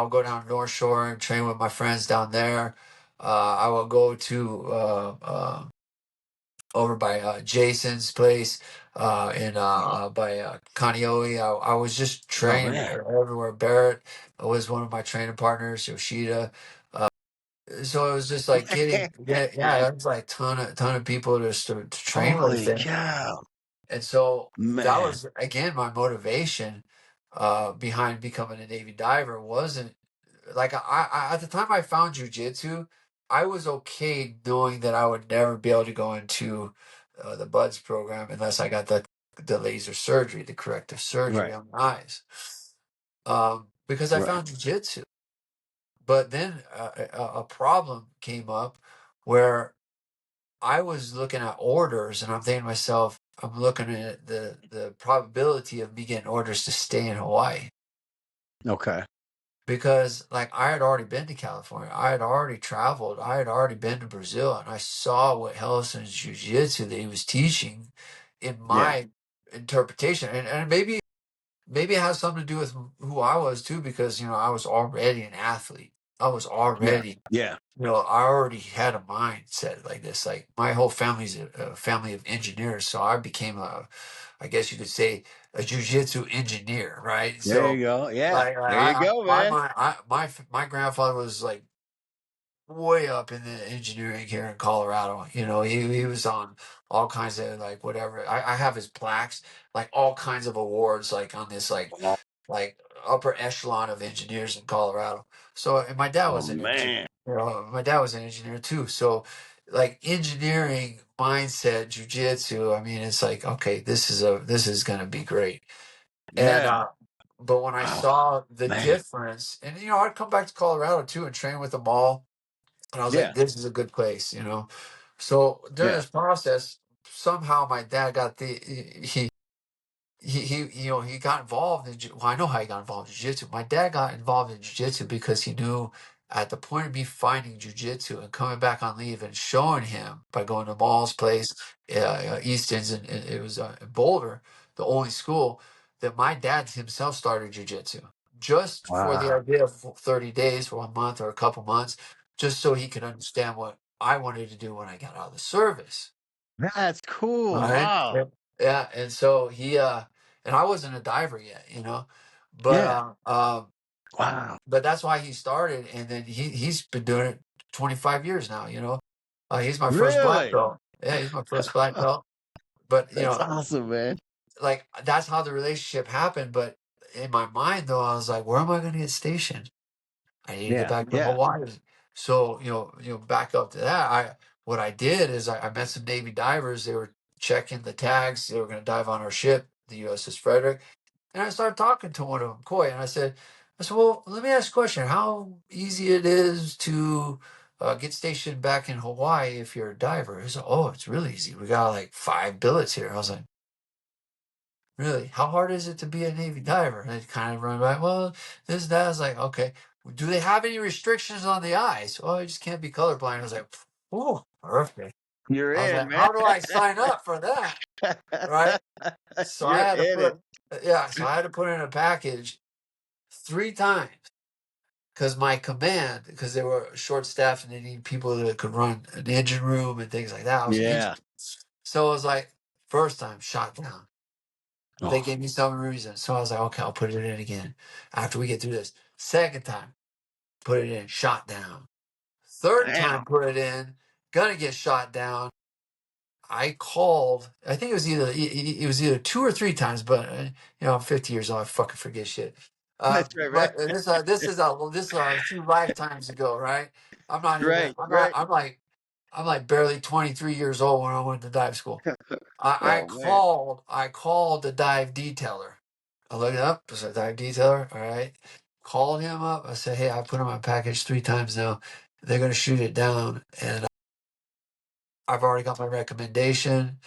go down North Shore and train with my friends down there. I will go to over by Jason's place in by Kaneohe. I was just Oh training man. everywhere. Barrett was one of my training partners. Yoshida. so it was just like yeah, it was like ton of people to train with Holy it. cow, And so that man! was again my motivation behind becoming a Navy diver. Wasn't like at the time I found jujitsu, I was okay knowing that I would never be able to go into the BUDS program unless I got the laser surgery, the corrective surgery Right, on my eyes, because I right. found jujitsu. But then a problem came up where I was looking at orders, and I'm thinking to myself, I'm looking at the probability of me getting orders to stay in Hawaii. Okay. Because like I had already been to California, I had already traveled, I had already been to Brazil, and I saw what Hellison's Jiu-Jitsu that he was teaching in Yeah, my interpretation. And maybe it has something to do with who I was too, because I was already an athlete. I was yeah, already yeah. I already had a mindset like this. Like my whole family's a family of engineers, so I became I guess you could say, a jujitsu engineer, right? There So, you go. Yeah, like there you go, my man. my my grandfather was like way up in the engineering here in Colorado. He was on all kinds of like whatever. I have his plaques, like all kinds of awards, like on this Oh, like upper echelon of engineers in Colorado. So, and my dad oh was an engineer. man. My dad was an engineer too. So, like engineering mindset, jujitsu. I mean, it's like okay, this is gonna be great. And Yeah. but when I Wow, saw the man. difference, and I'd come back to Colorado too and train with them all, and I was like, Yeah, this is a good place. So during yeah. this process, somehow my dad got he got involved in well, I know how he got involved in jiu-jitsu. My dad got involved in jiu-jitsu because he knew at the point of me finding jiu-jitsu and coming back on leave and showing him by going to Maul's place, Easton's, and it was in Boulder, the only school, that my dad himself started jiu-jitsu just for the Wow, idea of 30 days for 1 month or a couple months, just so he could understand what I wanted to do when I got out of the service. that's cool. Right. Wow. Yeah. And so and I wasn't a diver yet. But Yeah. Wow. but that's why he started, and then he's been doing it 25 years now. He's my first black Really? belt. Yeah, he's my first black belt. But That's awesome, man. like that's how the relationship happened. But in my mind though, I was like, where am I gonna get stationed? I need to get Yeah, back to yeah, Hawaii. So, back up to that, what I did is I met some Navy divers. They were checking the tags. They were going to dive on our ship, the USS Frederick. And I started talking to one of them, Coy, and I said, well, let me ask you a question. How easy it is to get stationed back in Hawaii if you're a diver? He said, oh, it's really easy. We got like 5 billets here. I was like, really? How hard is it to be a Navy diver? And they kind of run by, well, this, that. I was like, okay. Do they have any restrictions on the eyes? Oh, you just can't be colorblind. I was like, oh, perfect. you're I was in, like, man. how do I sign up for that? Right? So I You're had to in it. put, yeah, so I had to put in a package 3 times because my command, because they were short staffed and they need people that could run an engine room and things like that. I was an Yeah. engineer. So it was like, first time, shot down. They Oh, gave me some reason. So I was like, okay, I'll put it in again after we get through this. Second time, put it in, shot down. Third damn. time, put it in, gonna get shot down. I called. I think it was either 2 or 3 times, but I'm 50 years old. I fucking forget shit. That's right, man. But this is a few lifetimes ago, right? I'm not even. Right, right. I'm like barely 23 years old when I went to dive school. I Oh man. called the dive detailer. I looked it up. I said dive detailer. All right. Called him up. I said, hey, I put in my package 3 times now. They're gonna shoot it down, and I've already got my recommendation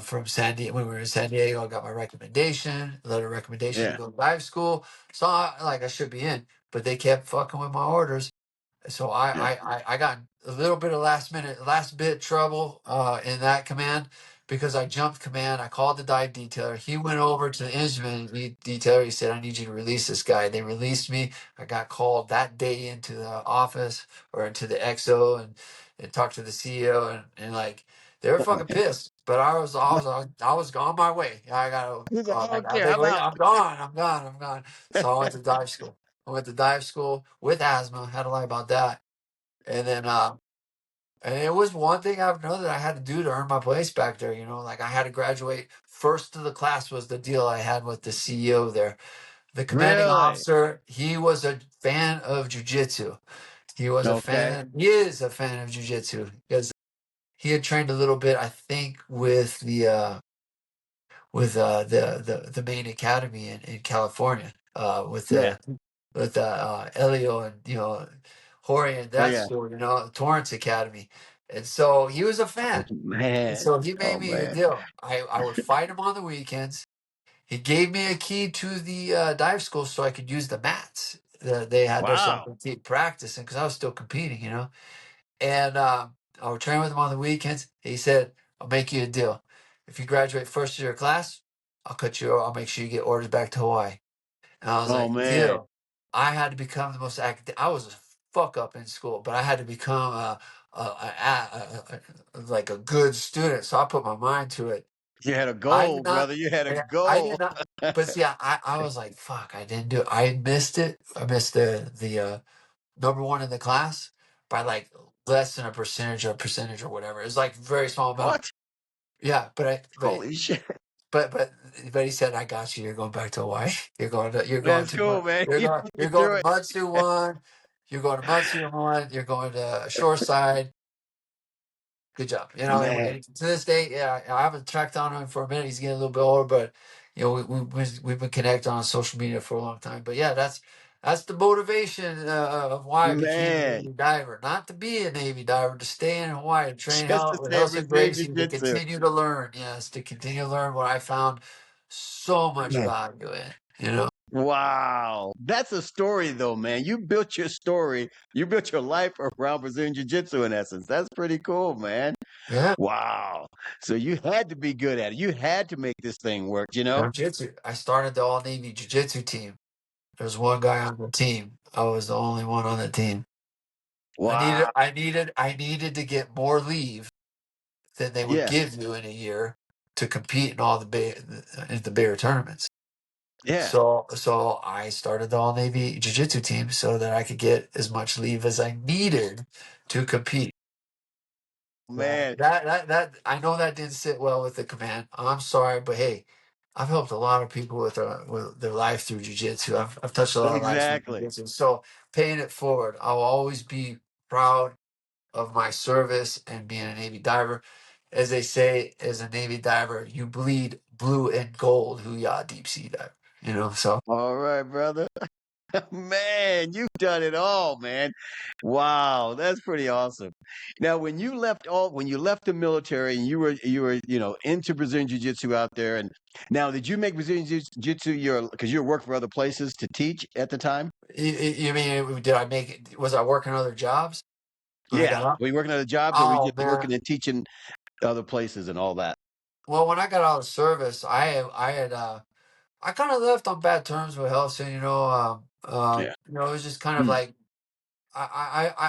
from San Diego. When we were in San Diego, I got my recommendation, letter of recommendation to Yeah, go to dive school. So I should be in, but they kept fucking with my orders. So yeah, I got a little bit of last bit trouble in that command because I jumped command. I called the dive detailer. He went over to the instrument detailer. He said, I need you to release this guy. They released me. I got called that day into the office or into the XO and talked to the CEO and like they were fucking pissed. But I was on my way. I got he's like, I don't I care. think I'm wait, out. I'm gone. So I went to dive school. I went to dive school with asthma. Had to lie about that. And then, and it was one thing after another that I had to do to earn my place back there. You know, like I had to graduate first to the class was the deal I had with the CEO there. The commanding Really? officer, he was a fan of jujitsu. He was a Okay. fan. He is a fan of jujitsu because he had trained a little bit, I think, with the main academy in California, Yeah. with Elio and Hori and Oh that yeah. school, Torrance Academy, and so he was a Oh fan, and man. so he made Oh me a man. deal. I would fight him on the weekends. He gave me a key to the dive school so I could use the mats that they had there so I Wow. could keep practicing because I was still competing. And I would train with him on the weekends. He said, "I'll make you a deal. If you graduate first year of class, I'll make sure you get orders back to Hawaii." And I was Oh like, man. "Deal." I had to become the most active. I was a fuck up in school, but I had to become like a good student. So I put my mind to it. You had a I did goal, not. brother. You had a I goal. did not. But see, I was like, "Fuck!" I didn't do it. I missed it. I missed the number one in the class by like less than a percentage or whatever. It was like very small amount. What? Yeah, but Holy shit. but he said, "I got you. You're going back to Hawaii. You're going That's to cool, man. You put you you're going through to it. Mutsu one. You're going to Mutsu one. You're going to Shoreside. Good job." Man. And to this day, yeah, I haven't tracked down him for a minute. He's getting a little bit older, but we've been connected on social media for a long time. But yeah, that's the motivation of why I became a Man. Navy diver. Not to be a Navy diver, to stay in Hawaii, to train Just to with say Helson Brazilian Gracie, to Jiu-Jitsu. continue to learn. Yes, to continue to learn what I found so much Man. value in. You know. Wow. That's a story though, man. You built your story. You built your life around Brazilian Jiu-Jitsu in essence. That's pretty cool, man. Yeah. Wow. So you had to be good at it. You had to make this thing work? Jiu-Jitsu. I started the All Navy Jiu-Jitsu team. There was one guy on the team. I was the only one on the team. I needed Wow. I needed I needed to get more leave than they would Yeah. give you in a year to compete in all the bigger tournaments. Yeah. So I started the All Navy Jiu-Jitsu team so that I could get as much leave as I needed to compete. Man. That I know that didn't sit well with the command. I'm sorry, but hey, I've helped a lot of people with their life through jiu-jitsu. I've touched a lot of lives through Exactly. jiu-jitsu. So paying it forward, I'll always be proud of my service and being a Navy diver. As they say, as a Navy diver, you bleed blue and gold. Hoo-yah, deep sea diver. So All right, brother. Man, you've done it all, man. Wow, that's pretty awesome. Now, when you left the military and you were into Brazilian Jiu-Jitsu out there, and now did you make Brazilian Jiu-Jitsu because you were working for other places to teach at the time? you mean did I make it? Was I working other jobs when I Yeah. got out? Were you working other jobs or were you Oh just man. working and teaching other places and all that? Well, when I got out of service, I kind of left on bad terms with Helson. Yeah. It was just kind of Mm. like I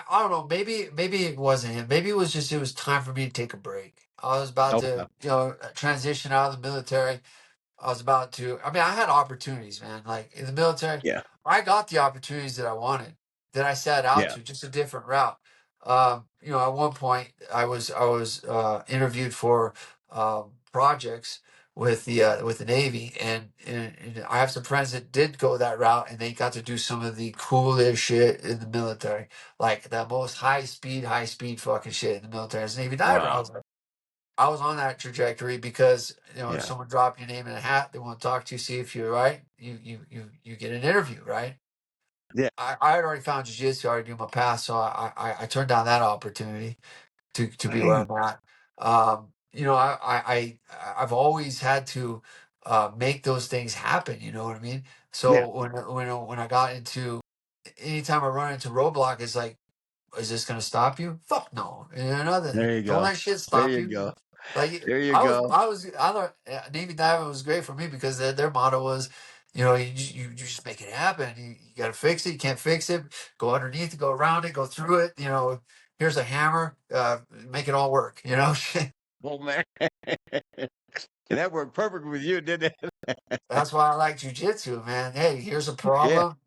don't know. Maybe it wasn't him. Maybe it was time for me to take a break. I was about Okay. to transition out of the military. I was about to. I mean, I had opportunities, man. Like in the military, Yeah. I got the opportunities that I wanted, that I set out Yeah. to, just a different route. At one point, I was interviewed for projects with the Navy, and I have some friends that did go that route, and they got to do some of the coolest shit in the military, like the most high speed fucking shit in the military. As a Navy diver, Wow. I was on that trajectory because if Yeah. someone dropped your name in a hat, they want to talk to you, see if you're right. You get an interview, right? Yeah. I had already found jiu-jitsu, I already knew my path, so I turned down that opportunity to be where Man. I'm at. I've always had to make those things happen. You know what I mean? Yeah. So when I got into, anytime I run into roadblock, it's like, is this gonna stop you? Fuck no. There you Don't go. let shit There stop you you. go. Like There you go. I thought Navy diving was great for me because their motto was, you just make it happen. You got to fix it. You can't fix it. Go underneath it. Go around it. Go through it. Here's a hammer. Make it all work. Oh man. And that worked perfect with you, didn't it? That's why I like jujitsu, man. Hey, here's a Yeah. problem.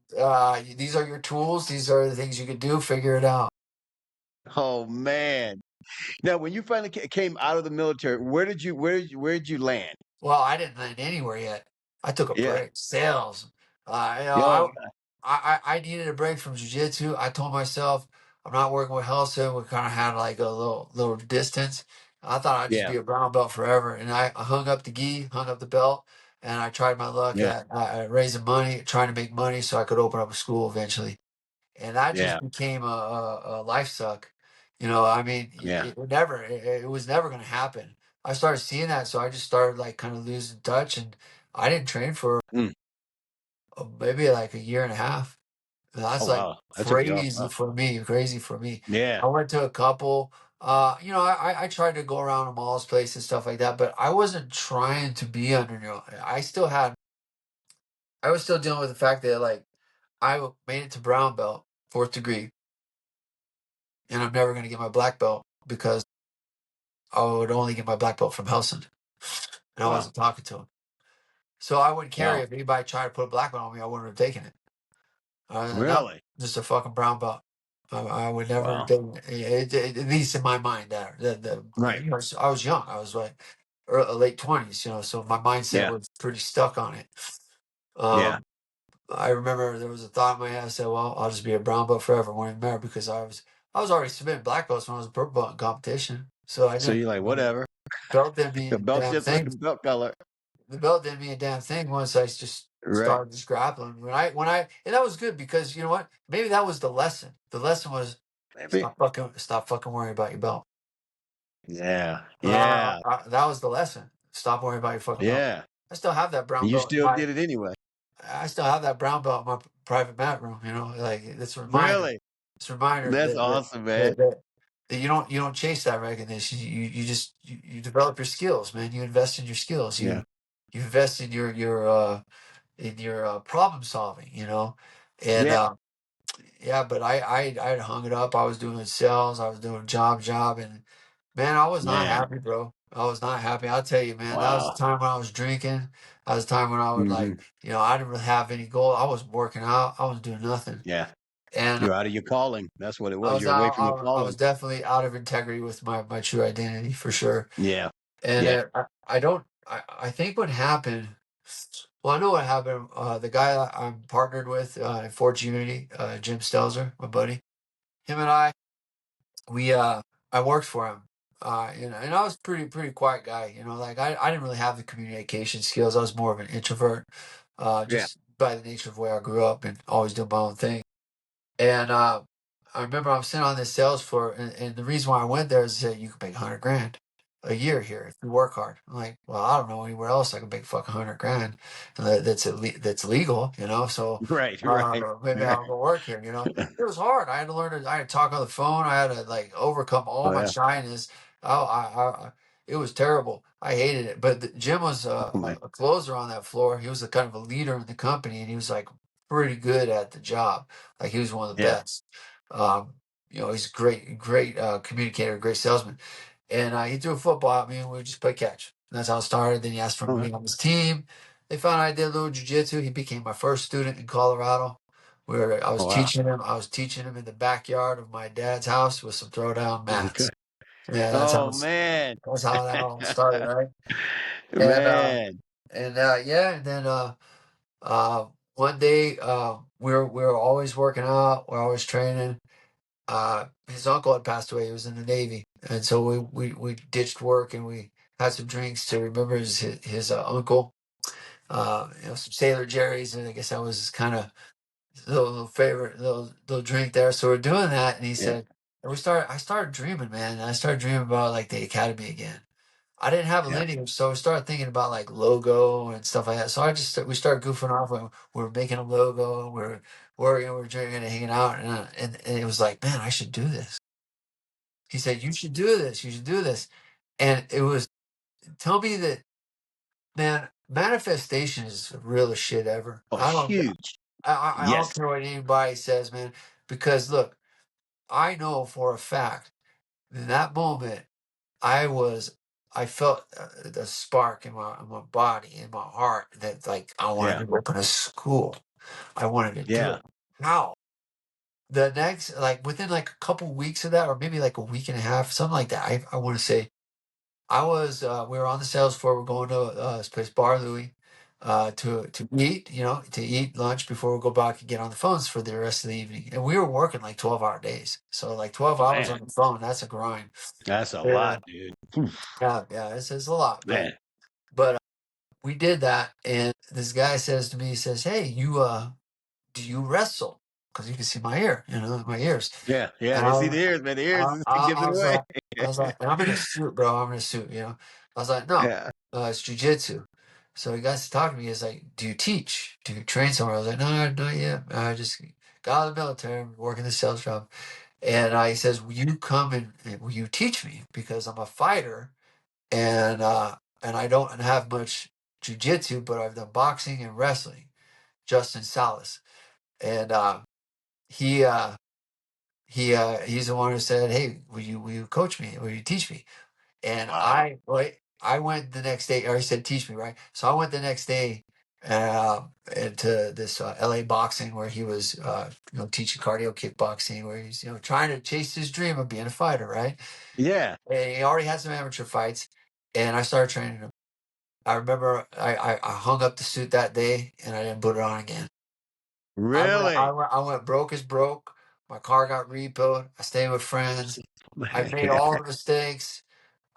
These are your tools. These are the things you can do. Figure it out. Oh man. Now, when you finally came out of the military, where did you land? Well, I didn't land anywhere yet. I took a Yeah. break. Sales. You know, Yo. I needed a break from jiu-jitsu. I told myself I'm not working with Helsa. We kind of had like a little distance. I thought I'd just Yeah. be a brown belt forever. And I hung up the gi, hung up the belt, and I tried my luck Yeah. at raising money, trying to make money so I could open up a school eventually. And that just Yeah. became a life suck. You know, I mean, Yeah. it was never going to happen. I started seeing that, so I just started like kind of losing touch, and I didn't train for Mm. maybe like a year and a half. And Oh that's like wow. That took you off. Huh? crazy for me. Yeah. I went to a couple. You know, I tried to go around to malls, places, and stuff like that, but I wasn't trying to be under. You know, I was still dealing with the fact that like made it to brown belt, fourth degree, and I'm never going to get my black belt because I would only get my black belt from Helson, and I Wow. wasn't talking to him. So I wouldn't carry Wow. it. If anybody tried to put a black belt on me, I wouldn't have taken it. No, Really? just a fucking brown belt. I would never have Wow. taken at least in my mind. Right. You know, I was young. I was like late 20s. You know, so my mindset Yeah. was pretty stuck on it. Yeah. Um, I remember there was a thought in my head. I said, "Well, I'll just be a brown belt forever." When it mattered because I was already submitting black belts when I was a purple belt in competition. So I So didn't. you're like, whatever. Belt didn't mean The a belt's damn just like thing. a belt color. The belt didn't mean a damn thing once I just Right. started just grappling. And that was good because you know what? Maybe that was the lesson. The lesson was Maybe. stop fucking worrying about your belt. Yeah. Yeah. That was the lesson. Stop worrying about your fucking belt. Yeah. I still have that brown And you belt in still my. did it anyway. I still have that brown belt in my private mat room. You know, like it's a reminder. Really? It's a reminder That's awesome, man. that you don't chase that recognition. You just you develop your skills, man. You invest in your skills. Yeah. You invest in your problem solving. You know, and Yeah. yeah, but I had hung it up. I was doing sales. I was doing job, and man, I was not Man. happy, bro. I was not happy. I'll tell you, man. That was the Wow. time when I was drinking. That was the time when I would like, Hmm. you know, I didn't really have any goal. I wasn't working out. I was doing nothing, Yeah. and You're out of your calling. That's what it was. You're away from your I was calling. definitely out of integrity with my true identity for sure. Yeah. And Yeah. I don't. I think what happened. Well, I know what happened. The guy I'm partnered with in Forge Unity, Jim Stelzer, my buddy. Him and we I worked for him. And I was pretty quiet guy, you know, like I didn't really have the communication skills. I was more of an introvert, Yeah. just by the nature of where I grew up and always doing my own thing. And I remember I'm sitting on this sales floor, and the reason why I went there is that you can make 100 grand a year here if you work hard. I'm like, well, I don't know anywhere else I can make fucking 100 grand, and that's legal, you know. So Right. Right. maybe I'll go work here. You know, it was hard. I had to learn to. I had to talk on the phone. I had to like overcome all Oh my yeah. shyness. It was terrible. I hated it. But Jim was Oh man. a closer on that floor. He was a kind of a leader in the company, and he was like pretty good at the job. Like he was one of the Yeah. best. Um, you know, he's a great communicator, great salesman. And he threw a football at me, and we just played catch. And that's how it started. Then he asked for Okay. me on his team. They found I did a little jujitsu. He became my first student in Colorado. Where I was Oh wow. teaching him. I was teaching him in the backyard of my dad's house with some throwdown Okay. mats. Yeah, Oh man. that's how that all started, right? And Man. yeah, and then uh, one day we were always working out. We're always training. His uncle had passed away. He was in the Navy, and so we ditched work and we had some drinks to remember his uncle. You know, some Sailor Jerry's, and I guess that was his kind of little favorite little drink there. So we're doing that, and he Yeah. said, and I started dreaming, man. And I started dreaming about like the academy again. I didn't have a Yeah. lineage, so I started thinking about like logo and stuff like that. So we started goofing off when we were making a logo, we're working, we're drinking and hanging out, and it was like, man, I should do this. He said, you should do this, you should do this, and it was tell me that, man, manifestation is the realest shit ever. Oh, huge. I Yes. don't care what anybody says, man, because look, I know for a fact in that moment I felt the spark in my body, in my heart that like I wanted Yeah. to open a school. I wanted to do Yeah. it. How? the next, like within like a couple weeks of that, or maybe like a week and a half, something like that. I want to say I was we were on the sales floor. We're going to this place, Bar Louie, to eat, to eat lunch before we go back and get on the phones for the rest of the evening. And we were working like 12-hour days, so like 12 hours Man, on the phone. That's a grind. that's a Yeah, lot, dude. Oof, yeah, it's a lot, man. but we did that, and this guy says to me, he says, "Hey, you do you wrestle?" Because you can see my ear, my ears. Yeah, yeah. And They see the ears, man. The ears gives I it was away. like, and I'm in a suit, bro. I'm in a suit. I was like, no, Yeah. it's jujitsu. So he got to talk to me. He's like, do you teach? Do you train somewhere? I was like, no, not yet. I just got out of the military, I'm working the sales job. And he says, will you come and will you teach me? Because I'm a fighter, and I don't have much jujitsu, but I've done boxing and wrestling. Justin Salas, and he he's the one who said, "Hey, will you coach me? Will you teach me?" And Wow. I went the next day, or he said, "Teach me," right? So I went the next day into this LA boxing where he was teaching cardio kickboxing, where he's trying to chase his dream of being a fighter, right? Yeah. And he already had some amateur fights, and I started training him. I remember I hung up the suit that day, and I didn't put it on again. Really? I went broke as broke. My car got repoed. I stayed with friends. I Man. made all the mistakes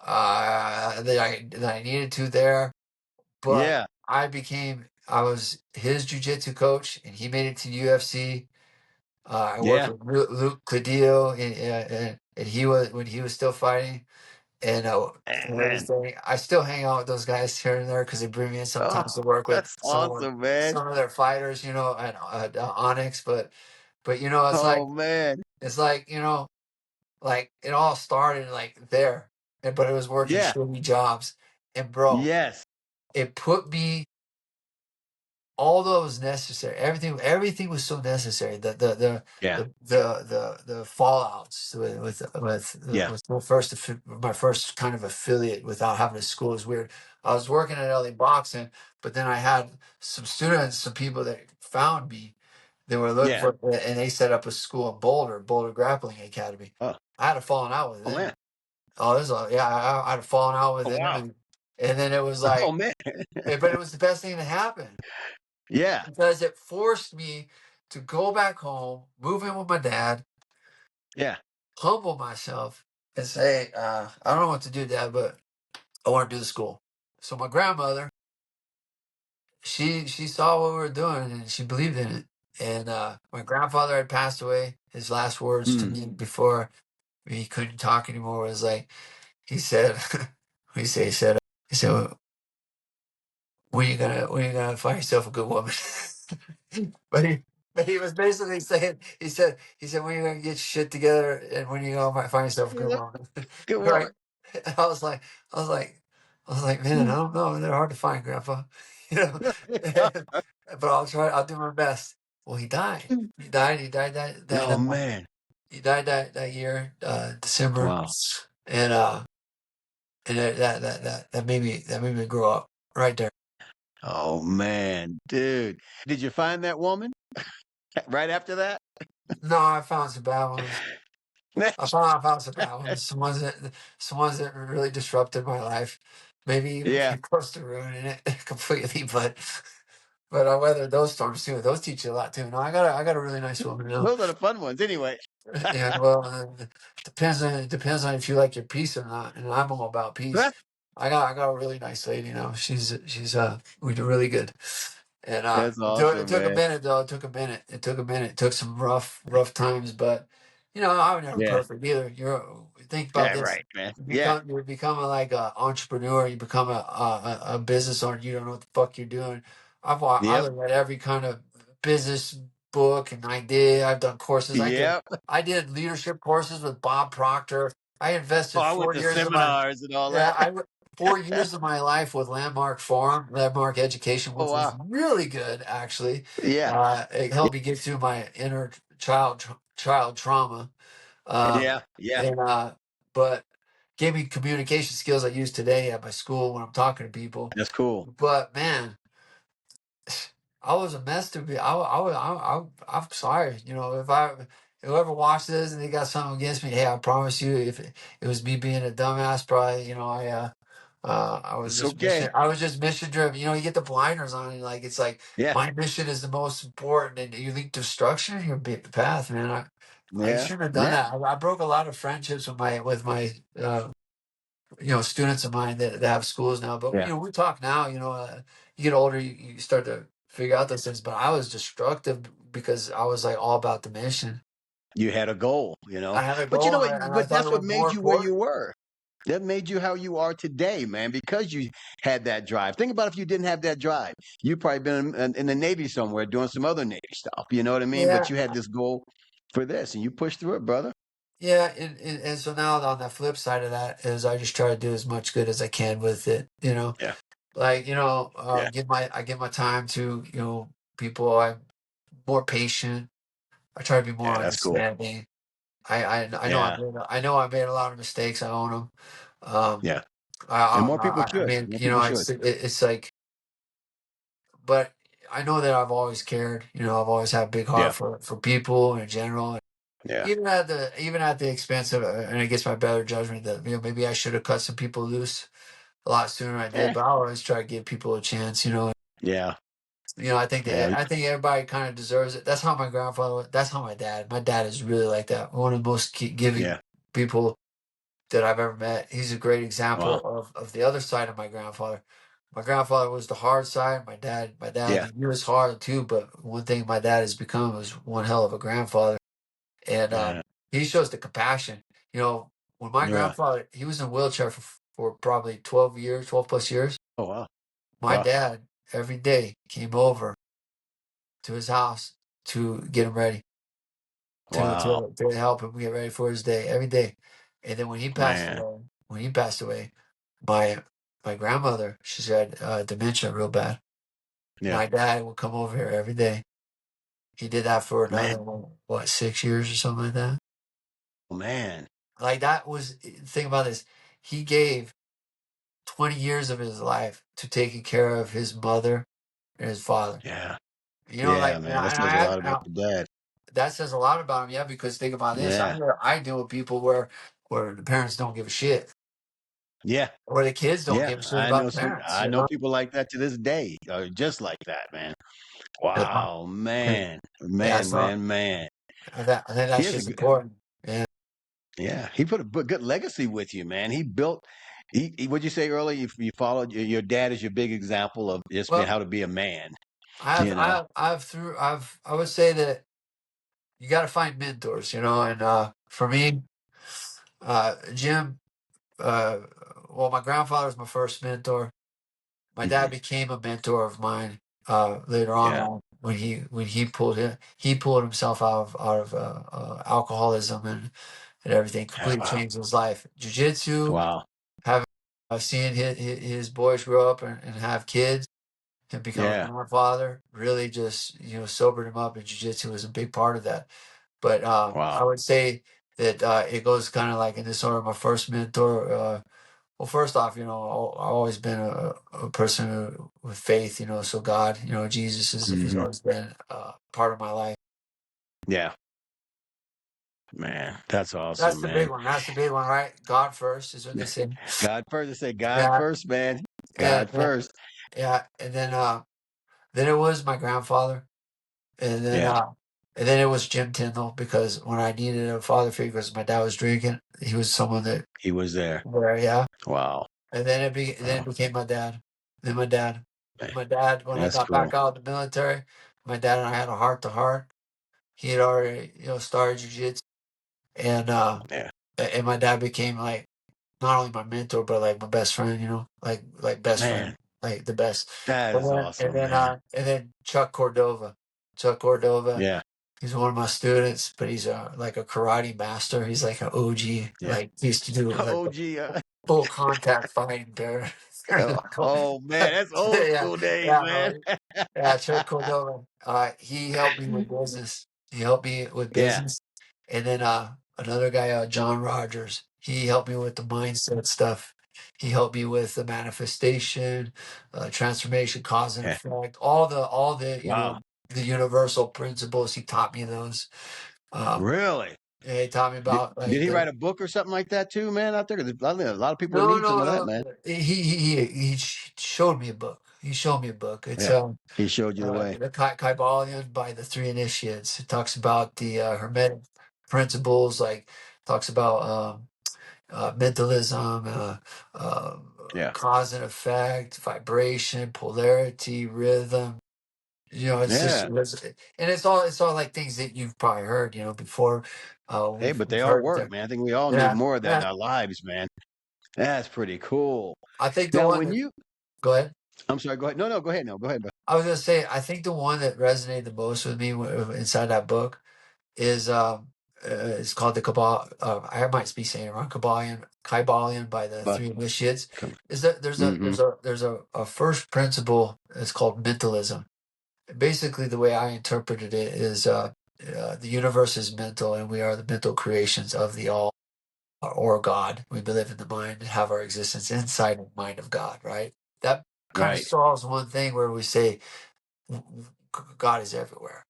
that I needed to there, but Yeah. I was his jujitsu coach, and he made it to UFC. I worked Yeah. with Luke Cadillo, and he was when he was still fighting, and Man. everything. I still hang out with those guys here and there because they bring me in Oh, sometimes to work with that's awesome, man. some of their fighters, and Onyx, but Oh, man. it's like like it all started like there, but it was working Yeah. shitty jobs, and bro, Yes. it put me although it was necessary, everything was so necessary. Yeah. The fallouts Yeah. with my first kind of affiliate without having a school is weird. I was working at LA Boxing, but then I had some students, some people that found me. They were looking Yeah. for, and they set up a school in Boulder Grappling Academy. Oh, I had a falling out with oh them. man. Oh, yeah, I had a falling out with Oh, them, wow. and then it was Oh, like, man. but it was the best thing to happen Yeah. because it forced me to go back home, move in with my dad, Yeah. humble myself, and say, I don't know what to do, Dad, but I want to do the school. So my grandmother, she saw what we were doing and she believed in it. And my grandfather had passed away. His last words to Mm. me before he couldn't talk anymore was like, he said, he said, when you gonna find yourself a good woman? but he but he was basically saying, he said when you gonna get your shit together and when you gonna find yourself a good woman. Good Right. woman. I was like I was like I was like, man, I don't know, they're hard to find, Grandpa. you know but I'll do my best. Well, he died Oh, man. that year, December. Wow. And that made me grow up right there. Oh, man. Dude. Did you find that woman right after that? No, I found some bad ones. I found some bad ones. Some ones that really disrupted my life. Maybe even Yeah. came close to ruining it completely. But I weathered those storms too. Those teach you a lot too. No, I got a really nice woman now. Those are the fun ones anyway. Yeah, well, it depends on if you like your peace or not. And I'm all about peace. I got a really nice lady now. She's we do really good. And That's it awesome, took a man. minute though. It took a minute. It took a minute. It took some rough times, but I was never Yeah. perfect either. Think about Yeah, this. right, man. You Yeah. become like a entrepreneur. You become a business owner. You don't know what the fuck you're doing. I Yep. looked at every kind of business book and idea. I've done courses. Yep. I did leadership courses with Bob Proctor. I Oh, invested I went four to years of my seminars and all yeah, that. 4 years of my life with Landmark Education, Oh, which was wow. really good actually. Yeah. It helped me get through my inner child trauma, um, Yeah. Yeah. and but gave me communication skills I use today at my school when I'm talking to people. That's cool. But man, I was a mess to be. I'm sorry, if I whoever watched this and they got something against me, hey, I promise you, if it was me being a dumbass, probably, It's okay. I was just mission driven. You know, you get the blinders on, and like it's like Yeah. my mission is the most important, and you lead destruction, you'll be the path, man. I Yeah. shouldn't have done Yeah. that. I broke a lot of friendships with my students of mine that have schools now. But Yeah. we talk now. You get older, you start to figure out those things. But I was destructive because I was like all about the mission. You had a goal, I had a But you know goal, what? and I But thought that's it what was more made you where you important. were. That made you how you are today, man, because you had that drive. Think about if you didn't have that drive. You'd probably been in the Navy somewhere doing some other Navy stuff. You know what I mean? But Yeah, you had this goal for this and you pushed through it, brother. yeah, and so now on the flip side of that is I just try to do as much good as I can with it. Yeah. Like Yeah. I give my time to people. I'm more patient. I try to be more Yeah. That's cool. understanding. I know Yeah. I made a lot of mistakes. I own them. Um, Yeah. And more people I should. mean, More people should. it's like, but I know that I've always cared. I've always had a big Yeah. heart for people in general. Yeah. Even at the expense of, and it gets my better judgment that maybe I should have cut some people loose a lot sooner than I did. Yeah. But I always try to give people a chance. Yeah. I Yeah. think everybody kind of deserves it. That's how my grandfather was. That's how my dad. My dad is really like that. One of the most giving Yeah. people that I've ever met. He's a great example Wow. of the other side of my grandfather. My grandfather was the hard side. Yeah. He was hard too. But one thing my dad has become is one hell of a grandfather, and Yeah. he shows the compassion. When my Yeah. grandfather, he was in a wheelchair for probably 12 years, 12 plus years. Oh wow. My Wow. dad every day came over to his house to get him ready Wow. to help him get ready for his day every day. And then Man. when he passed away, my my grandmother, she's had dementia real bad. Yeah. My dad would come over here every day. He did that for Man. another 6 years or something like that. Man. Like that was think about this. He gave 20 years of his life to taking care of his mother and his father. Yeah. Like Yeah, and man. That says a lot about your dad. that says a lot about him, yeah. Because think about this. Yeah. I deal with people where the parents don't give a shit, Yeah. or the kids don't Yeah. give a shit about the parents. I know people like that to this day. Just like that, man. Yeah, Wow, man. yeah, Man, so man, man. I think He that's has a just good important. Yeah. yeah, he put a good legacy with you, man. He built what'd you say earlier? You followed your dad is your big example of just being Well, how to be a man, I would say that you got to find mentors, and for me, Jim. Well, my grandfather was my first mentor. My dad Mhm. became a mentor of mine later on Yeah. when he pulled himself alcoholism and everything, Yeah, completely wow. changed his life. Jiu-jitsu, Wow. having seeing his boys grow up and have kids and become a Yeah. grandfather really just sobered him up, and jiu-jitsu was a big part of that. But Wow. I would say that it goes kind of like in this order. My first mentor. Well, first off, I've always been a person with faith, so God, Jesus has Mhm. always been part of my life. Yeah. Man, that's That's awesome, the big man. one. That's the big one, right? God first is what they say. God first. I say God Yeah, first, man. yeah, God yeah, first. yeah. And then it was my grandfather, and then Yeah. uh, and then it was Jim Tyndall because when I needed a father figure, because my dad was drinking, he was someone that He was there. where yeah. Wow. And then Wow. it became my dad. Then my dad. Man, My dad, when I that's got cool. back out of the military, my dad and I had a heart to heart. He had already, started jiu-jitsu, and Yeah. my dad became like not only my mentor but like my best friend. Like best friend, Man, like the best. that And is then awesome, man. and then Chuck Cordova. Chuck Cordova. Yeah. He's one of my students, but he's like a karate master. He's like an OG. Yeah. Like he used to do like the OG. full contact fighting there. Oh man, that's old Yeah, school days, yeah, man. no, yeah, Chuck Cordova. He helped me with business. He helped me with Yeah. business. And then another guy, John Rogers, he helped me with the mindset stuff. He helped me with the manifestation, transformation, cause and Yeah. effect, all the Wow. the universal principles. He taught me those. Really? He taught me Did, about did like he the write a book or something like that too, man, out there? 'Cause a lot of people no, need some no, of that, no. man. He showed me a book. He showed me a book. It's Yeah. He showed you the way. the Kybalion by the Three Initiates. It talks about the Hermetic principles, like talks about mentalism, uh, Yeah. cause and effect, vibration, polarity, rhythm. It's just Yeah. and it's all like things that you've probably heard, before. Hey, We've but they we've all heard work, that. man. I think we all need Yeah, more of that in yeah. our lives, man. That's pretty cool. I think the Now, one when that you, go ahead. I'm sorry, go ahead. No, no, go ahead. No, go ahead, bro. I was gonna say I think the one that resonated the most with me inside that book is it's called the Cabal. I might be saying it wrong. Kybalion by the But Three Initiates. come. Is that there's a Mm-hmm. there's a there's a first principle. It's called mentalism. Basically, the way I interpreted it is the universe is mental, and we are the mental creations of the all or God. We live in the mind and have our existence inside the mind of God. Right. That kind of Right. solves one thing where we say God is everywhere.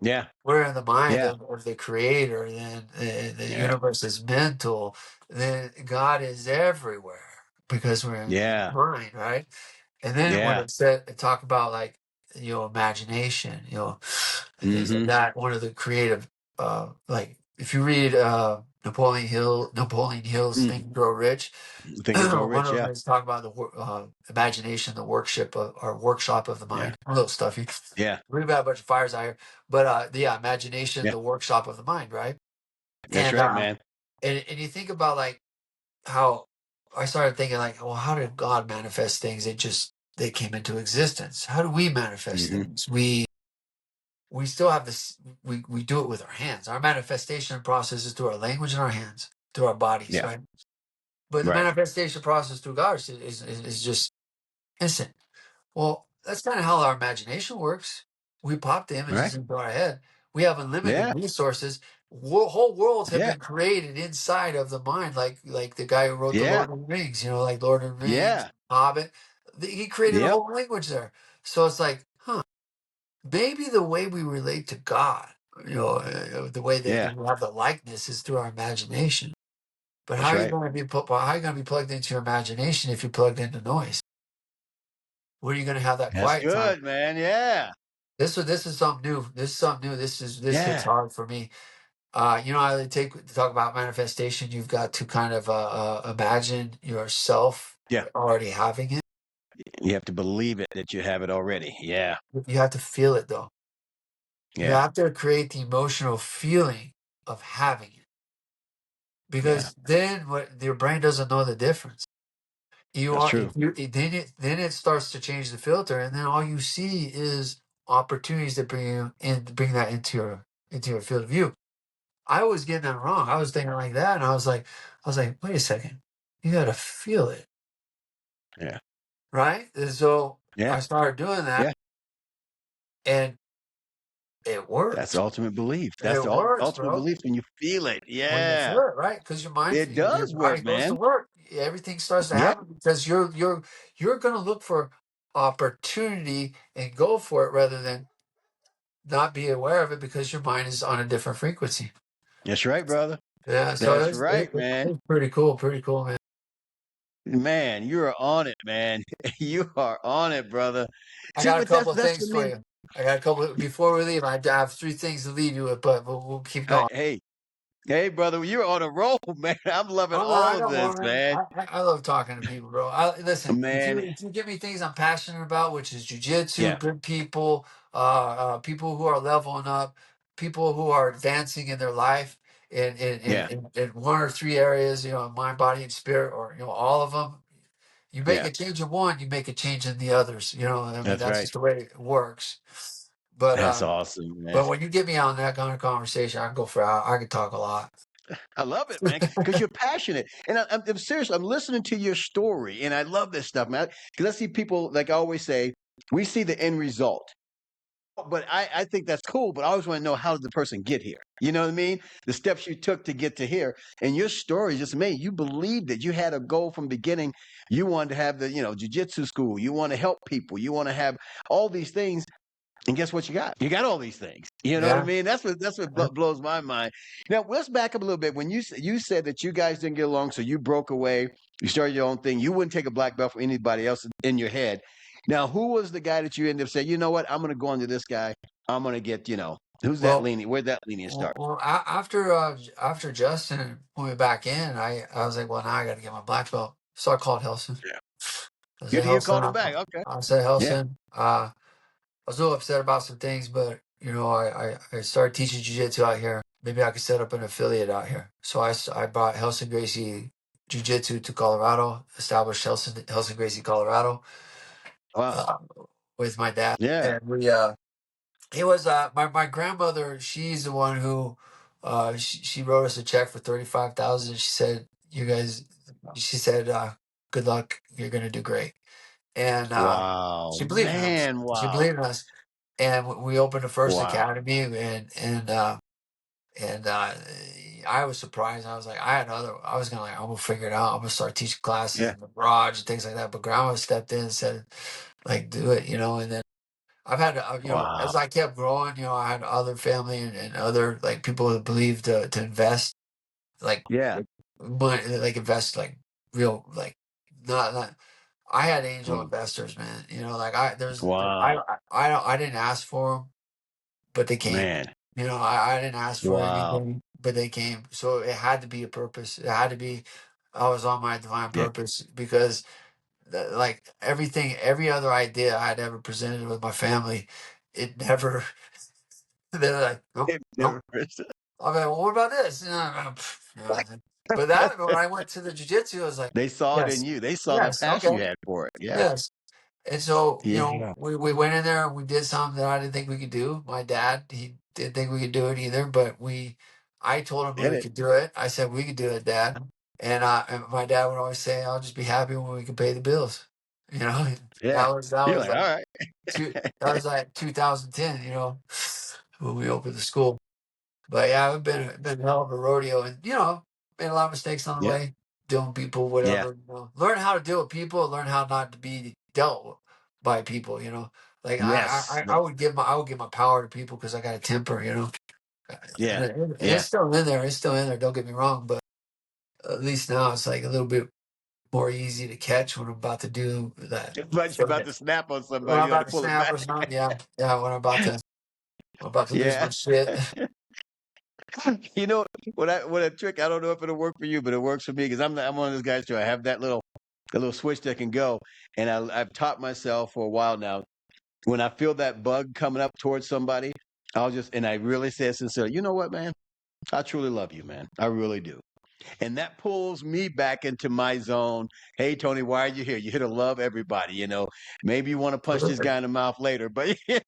Yeah. We're in the mind Yeah. of the creator, then the Yeah. universe is mental, then God is everywhere because we're in the Yeah. mind, right? And then when Yeah. it said it talk about like imagination, things like Mm-hmm. that. One of the creative, like if you read Napoleon Hill's Mm. Think and Grow Rich, Think and grow one rich. of them Yeah. is talking about the imagination, the workshop of, or workshop of the Yeah. mind. A little stuffy. Yeah. We've got a bunch of fires out here, but yeah, imagination, Yeah. the workshop of the mind, right? That's And right, man. and you think about like how I started thinking like, well, how did God manifest things? They came into existence. How do we manifest Mm-hmm. things? We still have this. We do it with our hands. Our manifestation process is through our language and our hands, through our bodies, Yeah. right? But the Right. manifestation process through God is just instant. Well, that's kind of how our imagination works. We pop the Right. images into our head. We have Yeah. unlimited resources. Whole worlds have Yeah. been created inside of the mind, like the guy who wrote the Yeah. Lord of the Rings. Like Lord of the Rings, Yeah. Hobbit. He created a Yep. whole language there. So it's like, maybe the way we relate to God, the way that Yeah. we have the likeness is through our imagination. But how That's are you right. going to be how are you going to be plugged into your imagination if you're plugged into noise? Where are you going to have that That's quiet time? good, man. Yeah. This is something new. This is something new. This hits Yeah. hard for me. I take to talk about manifestation. You've got to kind of imagine yourself Yeah. already having it. You have to believe it that you have it already. Yeah. You have to feel it though. You Yeah. have to create the emotional feeling of having it, Yeah. because then what your brain doesn't know the difference. You That's are true. if you then it starts to change the filter, and then all you see is opportunities that bring that into your field of view. I was getting that wrong. I was thinking like that, and I was like, wait a second, you got to feel it, Yeah. right? And so Yeah. I started doing that, Yeah. and it That's works. ultimate belief. That's It the works, ultimate bro. belief when you feel it. When you Yeah. feel it, right? Because It your does body work, goes to man. work. Everything starts to Yep. happen because you're going to look for opportunity and go for it rather than not be aware of it because your mind is on a different frequency. That's right, brother. Yeah, so That's right, man. it's pretty cool, man. Man, you're on it, man. You are on it, brother. I See, got a but couple of that's things what for me. you. I got a couple before we leave. I have three things to leave you with, but we'll keep going. Hey, hey, brother, you're on a roll, man. I'm loving Oh no, all I of got this, more, man. man. I love talking to people, bro. Listen, Man, if you give me things I'm passionate about, which is jujitsu, yeah, good people, people who are leveling up, people who are advancing in their life yeah, in one or three areas, mind, body, and spirit, or all of them. You make yeah. a change in one, you make a change in the others. I mean, That's that's right. just the way it works. But That's awesome, man. but when you get me on that kind of conversation, I can go for I can talk a lot. I love it, man, because you're passionate. And I'm serious. I'm listening to your story, and I love this stuff, man. Because I see people, like I always say, we see the end result. But I think that's cool, but I always want to know how did the person get here? You know what I mean? The steps you took to get to here. And your story is just amazing. You believed that you had a goal from beginning. You wanted to have the, jujitsu school. You want to help people. You want to have all these things. And guess what you got? You got all these things. You know what I Yeah. mean? That's what blows my mind. Now let's back up a little bit. When you said that you guys didn't get along, so you broke away, you started your own thing. You wouldn't take a black belt from anybody else in your head. Now, who was the guy that you ended up saying, you know what, I'm going to go under this guy. I'm going to get, who's that Well, leaning? Where'd that leaning start? after Justin put me back in, I was like, well, now I got to get my black belt. So I called Helson. Yeah. I said, You called him Helson, back. Okay. I said, Yeah. Helson, I was a little upset about some things, but I started teaching jiu-jitsu out here. Maybe I could set up an affiliate out here. So I brought Helson Gracie Jiu-Jitsu to Colorado, established Helson Gracie Colorado Wow. uh, with my dad, Yeah. and he was my grandmother. She's the one who she wrote us a check for 35,000. She said, "You guys," she said, "Good luck. You're gonna do great." And Wow. she believed in us. Man, She wow. believed in us, and we opened the first Wow. academy, and I was surprised. I was like, I was gonna I'm gonna figure it out. I'm gonna start teaching classes Yeah. in the garage and things like that. But grandma stepped in and said, like, do it, and then I've had, Wow. as I kept growing, I had other family and other like people who believed to invest, like Yeah. money, like invest, like real, like not. I had angel Mm. investors, man. Like Wow. I didn't ask for them, but they came. Man. I didn't ask for Wow. anything, but they came. So it had to be a purpose. It had to be. I was on my divine Yeah. purpose because like everything, every other idea I'd ever presented with my family, it never. They're like, nope, It nope. never is. I'm like, well, what about this? But that when I went to the jujitsu, I was like, They saw it in yes, you. They saw that yes, passion okay, you had for it. Yeah. yes. And so, Yeah. we went in there and we did something that I didn't think we could do. My dad, he didn't think we could do it either, but I told him Did we it. could do it. I said, we could do it, Dad. And my dad would always say, I'll just be happy when we can pay the bills. You know, Yeah. that You're was like, all like right. that was like 2010, when we opened the school. But yeah, it's been a hell of a rodeo, and made a lot of mistakes on the Yeah. way, dealing with people, Yeah. whatever. Learn how to deal with people, learn how not to be dealt by people. Like Yes. I Yes. would give my power to people because I got a temper. Yeah. And Yeah. it's still in there. It's still in there. Don't get me wrong, but at least now it's like a little bit more easy to catch when I'm about to do that. But you're about to snap on When somebody, I'm you have to about to pull it snap back. or something, yeah, yeah. When I'm about to lose Yeah. my shit. You know what a trick, I don't know if it'll work for you, but it works for me because I'm one of those guys too. I have that little switch that can go. And I've taught myself for a while now. When I feel that bug coming up towards somebody, and I really say it sincerely, you know what, man? I truly love you, man. I really do. And that pulls me back into my zone. Hey, Tony, why are you here? You're here to love everybody, Maybe you want to punch this guy in the mouth later, but and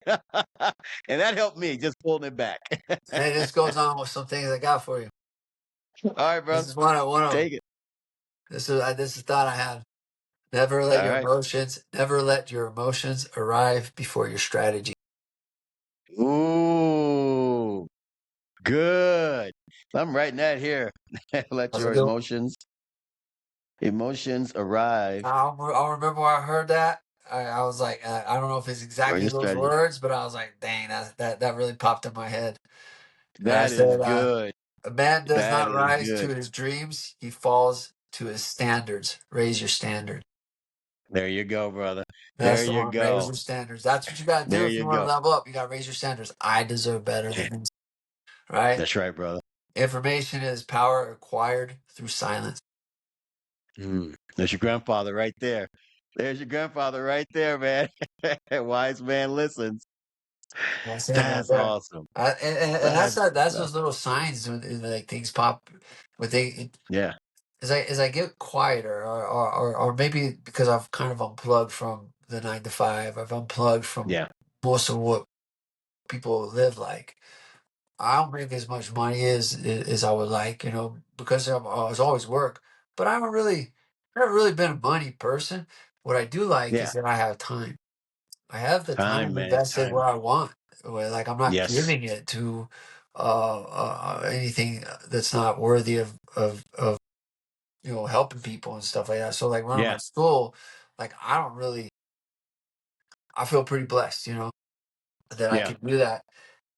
that helped me just pulling it back. And this goes on with some things I got for you. All right, This brother. is one of them. Take it. This is a thought I had. All right. Never let your emotions arrive before your strategy. Ooh, good. I'm writing that here. Let How's it your go? emotions arrive I'll remember where I heard that. I was like, I don't know if it's for exactly your those strategy. words, but I was like, dang, that really popped in my head. And I That is said, good. a man does That not is rise to good. his dreams; he falls to his standards. Raise your standard. There you go, brother. There That's the you one. Raise go. your standards. That's what you got to do There if you you want to go. level up. You got to raise your standards. I deserve better Yeah, than this, right? that's right, brother. Information is power acquired through silence. That's your grandfather right there. There's your grandfather right there, man. Wise man listens. That's him right That's there. awesome. And That's that's that's those little signs when like things pop. When yeah, as I get quieter, or maybe because I've kind of unplugged from the 9 to 5, I've unplugged from yeah, most of what people live like. I don't make as much money as I would like, because I was always work. But never really been a money person. What I do like yeah. is that I have time. I have the Time, time man. invested Time. where I want. Where like I'm not Yes. giving it to anything that's not worthy of helping people and stuff like that. So like running my Yeah. school, like I feel pretty blessed. that I Yeah. can do that,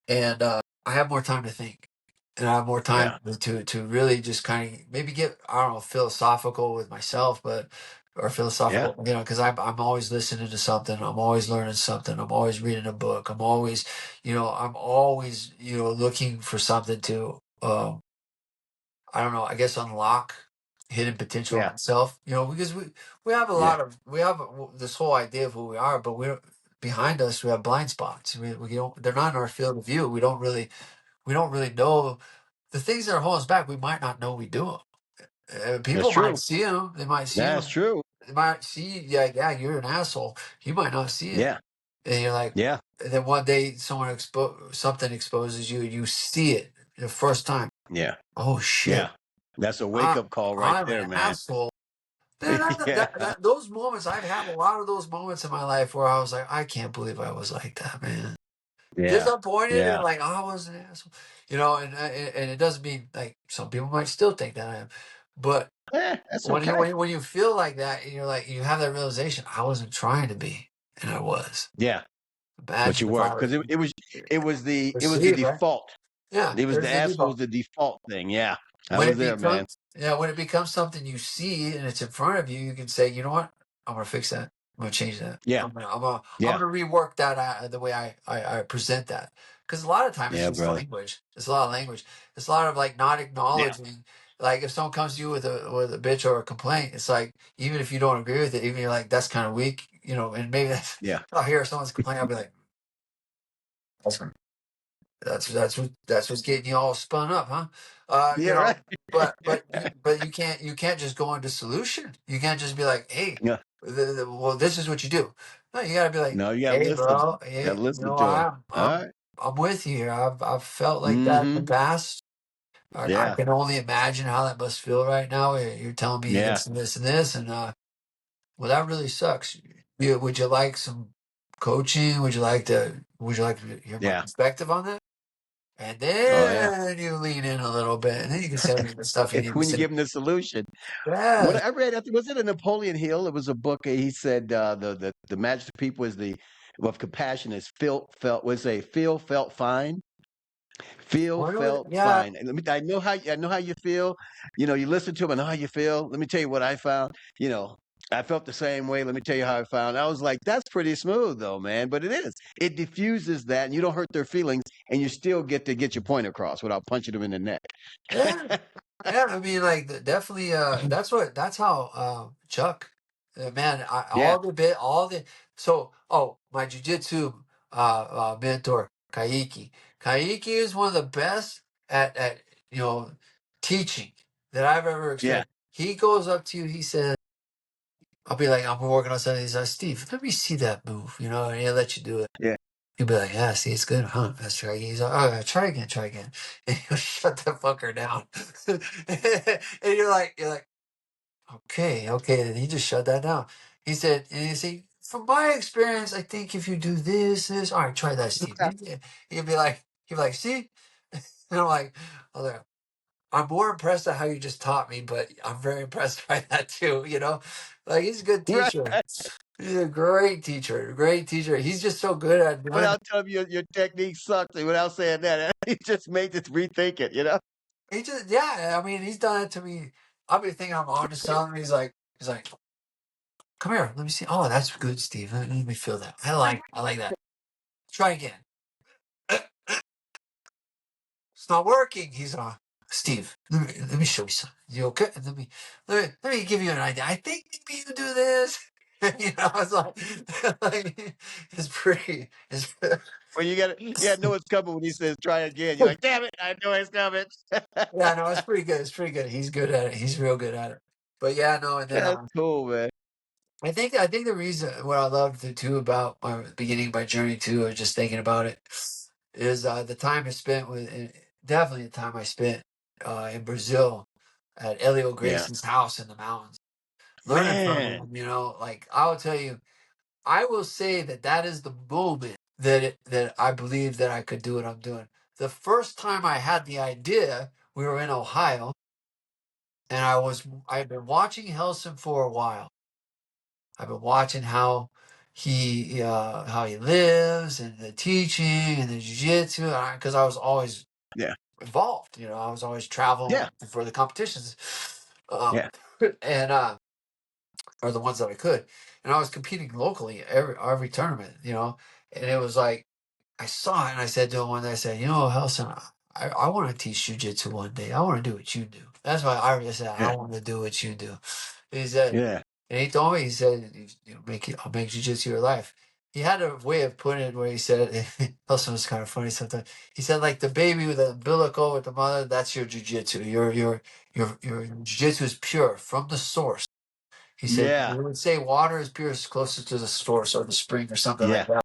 and I have more time to think, and I have more Yeah. time to really just kind of maybe get, I don't know, philosophical with myself, but or Yeah. philosophical, because I'm always listening to something, I'm always learning something, I'm always reading a book, I'm always looking for something to I don't know, I guess unlock hidden potential in Yeah. myself, because we have a Yeah. lot of we have this whole idea of who we are, but we're behind us. We have blind spots. We don't. They're not in our field of view. We don't really know the things that are holding us back. We might not know we do them. That's People might true. see them. They might see That's them. true. They might see, yeah, you're an asshole. You might not see it, Yeah. and you're like, Yeah. and then one day something exposes you, and you see it the first time. Yeah. Oh shit! Yeah. That's a wake I, up call right I'm an there, man. asshole. Man, Yeah. those moments, I've had a lot of those moments in my life where I was like, I can't believe I was like that, man. Yeah. Disappointed and Yeah. like, oh, I was an asshole, and it doesn't mean like some people might still think that I am, but That's when you okay. when you, when you feel like that and you're like, you have that realization, I wasn't trying to be, and I was. Yeah. But you Imagine if weren't I because was it was the perceived, right? default. Yeah, It was the there's the asshole was default. the default thing. Yeah. I When was it there, man. becomes when it becomes something you see and it's in front of you, you can say, you know what? I'm gonna fix that. I'm gonna change that. Yeah. I'm Yeah. gonna rework that the way I present that. Because a lot of time it's Yeah, just brother. language. It's a lot of language. It's a lot of like not Yeah. acknowledging. Like if someone comes to you with a bitch or a complaint, it's like even if you don't agree with it, even you're like that's kind of weak, and maybe that's, Yeah. I'll hear someone's complaint, I'll be like, that's that's what's getting you all spun up, huh? Uh, Yeah, you right. know, but you can't just go into solution. You can't just be like, hey, Yeah. well, this is what you do. No, you got to be like, No, you gotta hey, listen. bro, Gotta hey, listen to him. All right. I'm with you here. I've felt like that in the Mm-hmm. past. I Yeah. can only imagine how that must feel right now. You're telling me Yeah. this and this and this, and well, that really sucks. Would you like some coaching? Would you like to hear my Yeah. perspective on that? And Oh yeah. then you lean in a little bit, and then you can say the stuff you need to When you say. give him the solution. What Yeah. I read, was it a Napoleon Hill? It was a book. He said the magic of people is the of compassion is feel felt fine. Feel Wonder what? felt Yeah. fine. And I know how you feel. You listen to him. I know how you feel. Let me tell you what I found. I felt the same way. Let me tell you how I found. I was like, that's pretty smooth though, man. But it is. It diffuses that, and you don't hurt their feelings, and you still get your point across without punching them in the neck. Yeah. Yeah. I mean, like, definitely. That's how Chuck, man. Yeah, My jujitsu mentor Kaiki. Kaiki is one of the best at you know teaching that I've ever yeah, experienced. He goes up to you. He says, I'll be like, I'm working on something. He's like, Steve, let me see that move, and he'll let you do it. yeah. You'll be like, yeah, see, it's good, huh? That's right. He's like, oh, try again, try again. And he'll shut the fucker down. And you're like, okay, okay. And he just shut that down. He said, and you see, from my experience, I think if you do this, all right, try that, Steve. He'll be like, see? And I'm more impressed at how you just taught me, but I'm very impressed by that too. Like he's a good Right. teacher. He's a great teacher, great teacher. He's just so good at doing it. Without telling you your technique sucks, and without saying that, he just made us rethink it. Yeah, I mean, he's done it to me. I'll be thinking I'm on to something. He's like, come here, let me see. Oh, that's good, Steve. Let me feel that. I like that. Try again. It's not working. He's Steve, let me show you something. You okay? Let me give you an idea. I think maybe you do this. It's like it's Well, you know it's coming when he says try again. You're like, damn it, I know it's coming. yeah, no, it's pretty good. It's pretty good. He's good at it. He's real good at it. But yeah, no, and then That's cool, man. I think the reason what I loved too about my beginning my journey too, or just thinking about it, is the time I spent definitely the time I spent in Brazil at Elio Yeah, Grace's house in the mountains, learning from man. him. Like I will tell you, I will say that is the moment that I believe that I could do what I'm doing. The first time I had the idea, we were in Ohio, and I've been watching Helsing for a while. I've been watching how how he lives and the teaching and the jiu-jitsu, because I was always Yeah. involved. I was always traveling Yeah. for the competitions, um, Yeah. and or the ones that I could, and I was competing locally every tournament. And it was like I saw it, and I said to him one day, I said, Helson, I want to teach jujitsu one day. I want to do what you do. That's why I already said I Yeah. want to do what you do. He said, Yeah. and he told me, he said, I'll make jujitsu your life. He had a way of putting it where he said, Helson was kind of funny sometimes. He said, like the baby with the umbilical with the mother, that's your jujitsu. Your jujitsu is pure from the source. He said, Yeah. we would say water is pure is closer to the source or the spring or something like Yeah. that.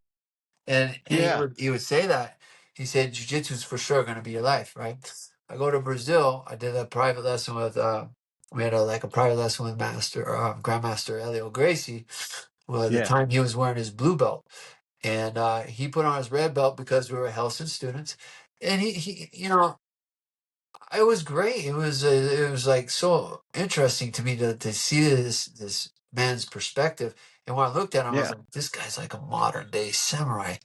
And Yeah. he would say that. He said, jiu-jitsu is for sure going to be your life, right? I go to Brazil. I did a private lesson with, we had a private lesson with Grandmaster Elio Gracie. Well, at the Yeah. time he was wearing his blue belt. And he put on his red belt because we were Helston students. And it was great. It was like so interesting to me to see this man's perspective. And when I looked at him, I was Yeah. like, this guy's like a modern day samurai.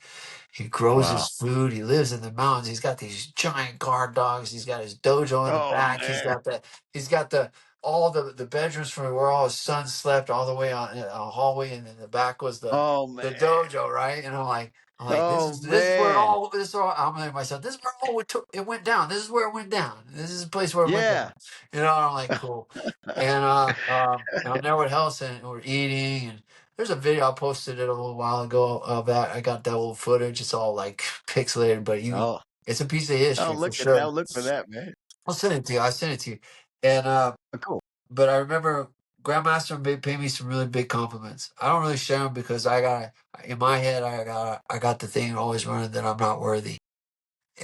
He grows Wow. his food. He lives in the mountains. He's got these giant guard dogs. He's got his dojo in the Oh back. man. He's got all the bedrooms from where all his sons slept, all the way on a hallway, and in the back was Oh the man. dojo, right? And I'm like, this Oh is man. I'm like myself. This is where it went down. This is where it went down. This is the place where it went down. Yeah. And I'm like, cool. And I'm there with Helson, and we're eating, and there's a video I posted it a little while ago of that. I got that old footage. It's all like pixelated, but Oh. it's a piece of Oh, history for look at that. sure. Look for that, man. I'll send it to you. I'll send it to you. And Oh, cool. but I remember Grandmaster paid me some really big compliments. I don't really share them because in my head I got the thing always running that I'm not worthy.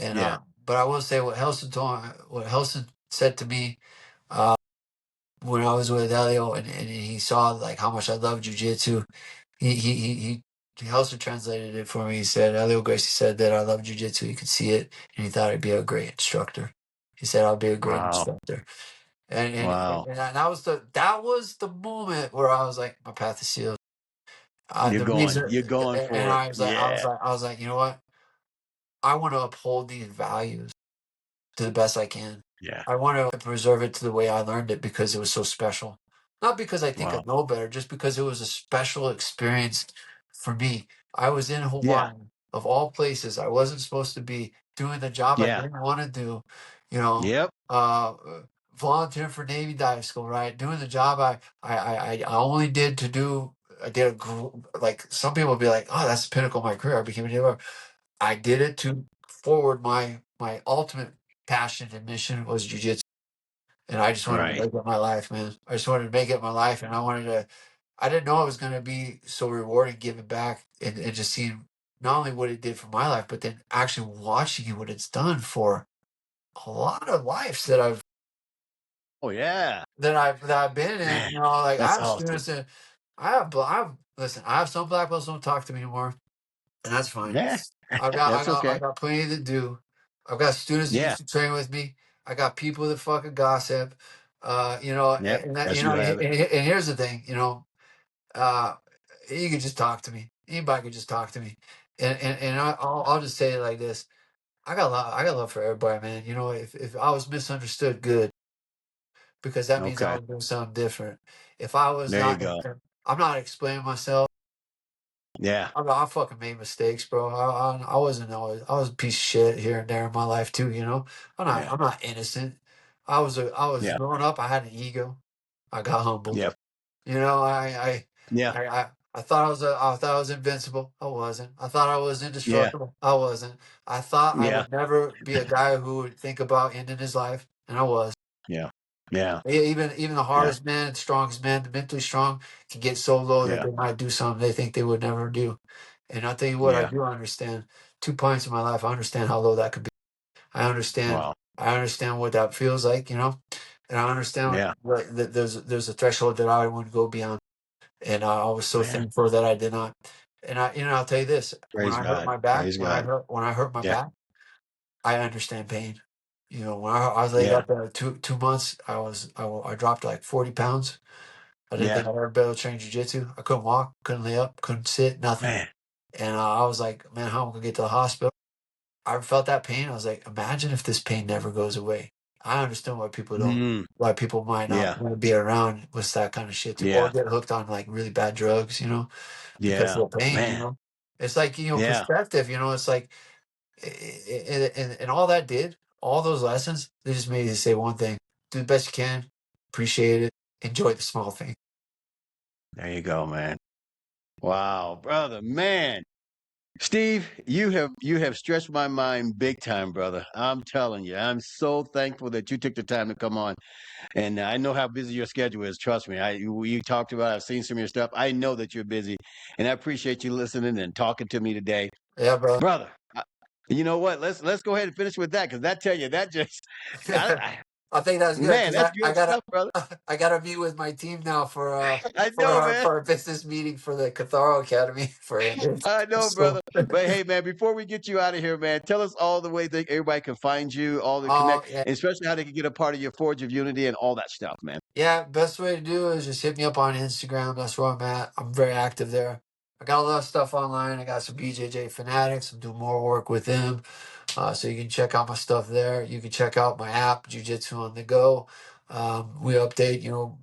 And Yeah. but I will say what Helson said to me when I was with Elio, and he saw like how much I love jujitsu. He also translated it for me. He said, Elio Gracie said that I love jujitsu. He could see it, and he thought I'd be a great instructor. He said I'll be a great Wow. instructor. And Wow. that was the moment where I was like, my path is sealed. You're The going. reason, You're going and for it. Yeah. I was like, you know what? I want to uphold these values to the best I can. Yeah. I want to preserve it to the way I learned it because it was so special. Not because I think I Wow. know better, just because it was a special experience for me. I was in Yeah. Hawaii, of all places. I wasn't supposed to be doing the job I Yeah. didn't want to do, you know, Yep. uh, volunteering for Navy dive school, right? Doing the job I only did to do. I did like some people would be like, oh, that's the pinnacle of my career. I became a Navy. I did it to forward my ultimate passion and mission was jujitsu, and I just wanted to Right. make it my life, man. I just wanted to make it my life, and I wanted to. I didn't know it was going to be so rewarding, giving back, and just seeing not only what it did for my life, but then actually watching what it's done for a lot of lives Oh yeah. that I've been in. Man, Like I that's have awesome. students that listen. I have some black belts don't talk to me anymore, and that's fine. Yeah. I That's got I okay. got plenty to do. I've got students that Yeah. used to train with me. I got people that fucking gossip. Yep. And that, As you have it. and here's the thing, uh, you can just talk to me. Anybody can just talk to me, and I'll just say it like this: I got love for everybody, man. If I was misunderstood, good, because that means I Okay. was doing something different. If I was There you not, go. I'm not explaining myself. Yeah. I fucking made mistakes, bro. I wasn't always. I was a piece of shit here and there in my life too. Yeah. I'm not innocent. I was Yeah. growing up. I had an ego. I got humbled. Yep. You know, I Yeah. I I, I thought I thought I was invincible. I wasn't. I thought I was Yeah. indestructible. I wasn't. I thought I Yeah. would never be a guy who would think about ending his life, and I was. Yeah. Yeah. Even the Yeah. hardest man, the strongest man, the mentally strong, can get so low that Yeah. they might do something they think they would never do. And I'll tell you what, I Yeah. do understand. 2 points in my life, I understand how low that could be. I understand. Wow. I understand what that feels like, and I understand Yeah. that there's a threshold that I wouldn't go beyond. And I was so Man. thankful that I did not. And I'll tell you this: Praise God. Praise God. when I hurt my Yeah. back, I understand pain. When I was laid Yeah. up there 2 months, I dropped like 40 pounds. I didn't think I'd ever be able to train jiu-jitsu. I couldn't walk, couldn't lay up, couldn't sit, nothing. Man. And I was like, man, how am I going to get to the hospital? I felt that pain. I was like, imagine if this pain never goes away. I understand why people don't, Mm, why people might not yeah. want to be around with that kind of shit too, or Yeah. get hooked on like really bad drugs, you know, because Yeah. of the pain, you Man. know. It's like, you know, Yeah. perspective, you know, it's like, and all that did, all those lessons, they just made you say one thing: do the best you can, appreciate it, enjoy the small thing. There you go, man. Wow, brother, man. Steve, you have stretched my mind big time, brother. I'm telling you, I'm so thankful that you took the time to come on. And I know how busy your schedule is. Trust me. You talked about. I've seen some of your stuff. I know that you're busy, and I appreciate you listening and talking to me today, Yeah, bro. brother. You know what? Let's go ahead and finish with that because that tell you that just, I, I think that's good man, because that's I good gotta stuff, brother. I gotta meet with my team now I know, man. for our business meeting for the Catharo Academy for Andrews. I know, So, brother. But hey, man, before we get you out of here, man, tell us all the ways that everybody can find you, all the oh connect, yeah, and especially how they can get a part of your Forge of Unity and all that stuff, man. yeah. Best way to do is just hit me up on Instagram. That's where I'm at. I'm very active there. I got a lot of stuff online. I got some BJJ fanatics. I'm doing more work with them. So you can check out my stuff there. You can check out my app, Jiu-Jitsu on the Go. We update, you know,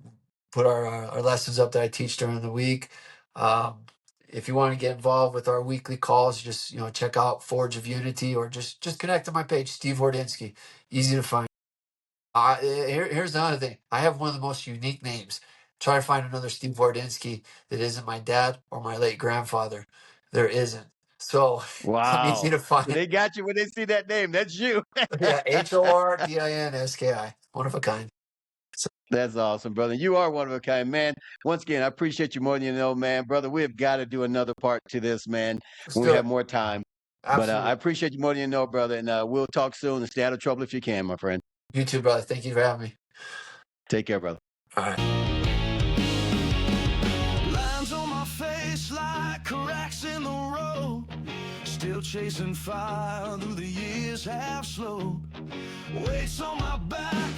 put our lessons up that I teach during the week. Um, if you want to get involved with our weekly calls, just, you know, check out Forge of Unity or just connect to my page, Steve Hordinski. Easy to find. Here's another thing. I have one of the most unique names. Try to find another Steve Hordinski that isn't my dad or my late grandfather. There isn't. So I'm easy Wow. to So find. they got you when they see that name. That's you. Yeah, Hordinski, one of a kind. So That's awesome, brother. You are one of a kind, man. Once again, I appreciate you more than you know, man. Brother, we have got to do another part to this, man, let's when we do have it. more time. But I Absolutely. appreciate you more than you know, brother. And we'll talk soon and stay out of trouble if you can, my friend. You too, brother. Thank you for having me. Take care, brother. All right. Lines on my face like cracks in the road. Still chasing fire through the years half slow. Weights on my back,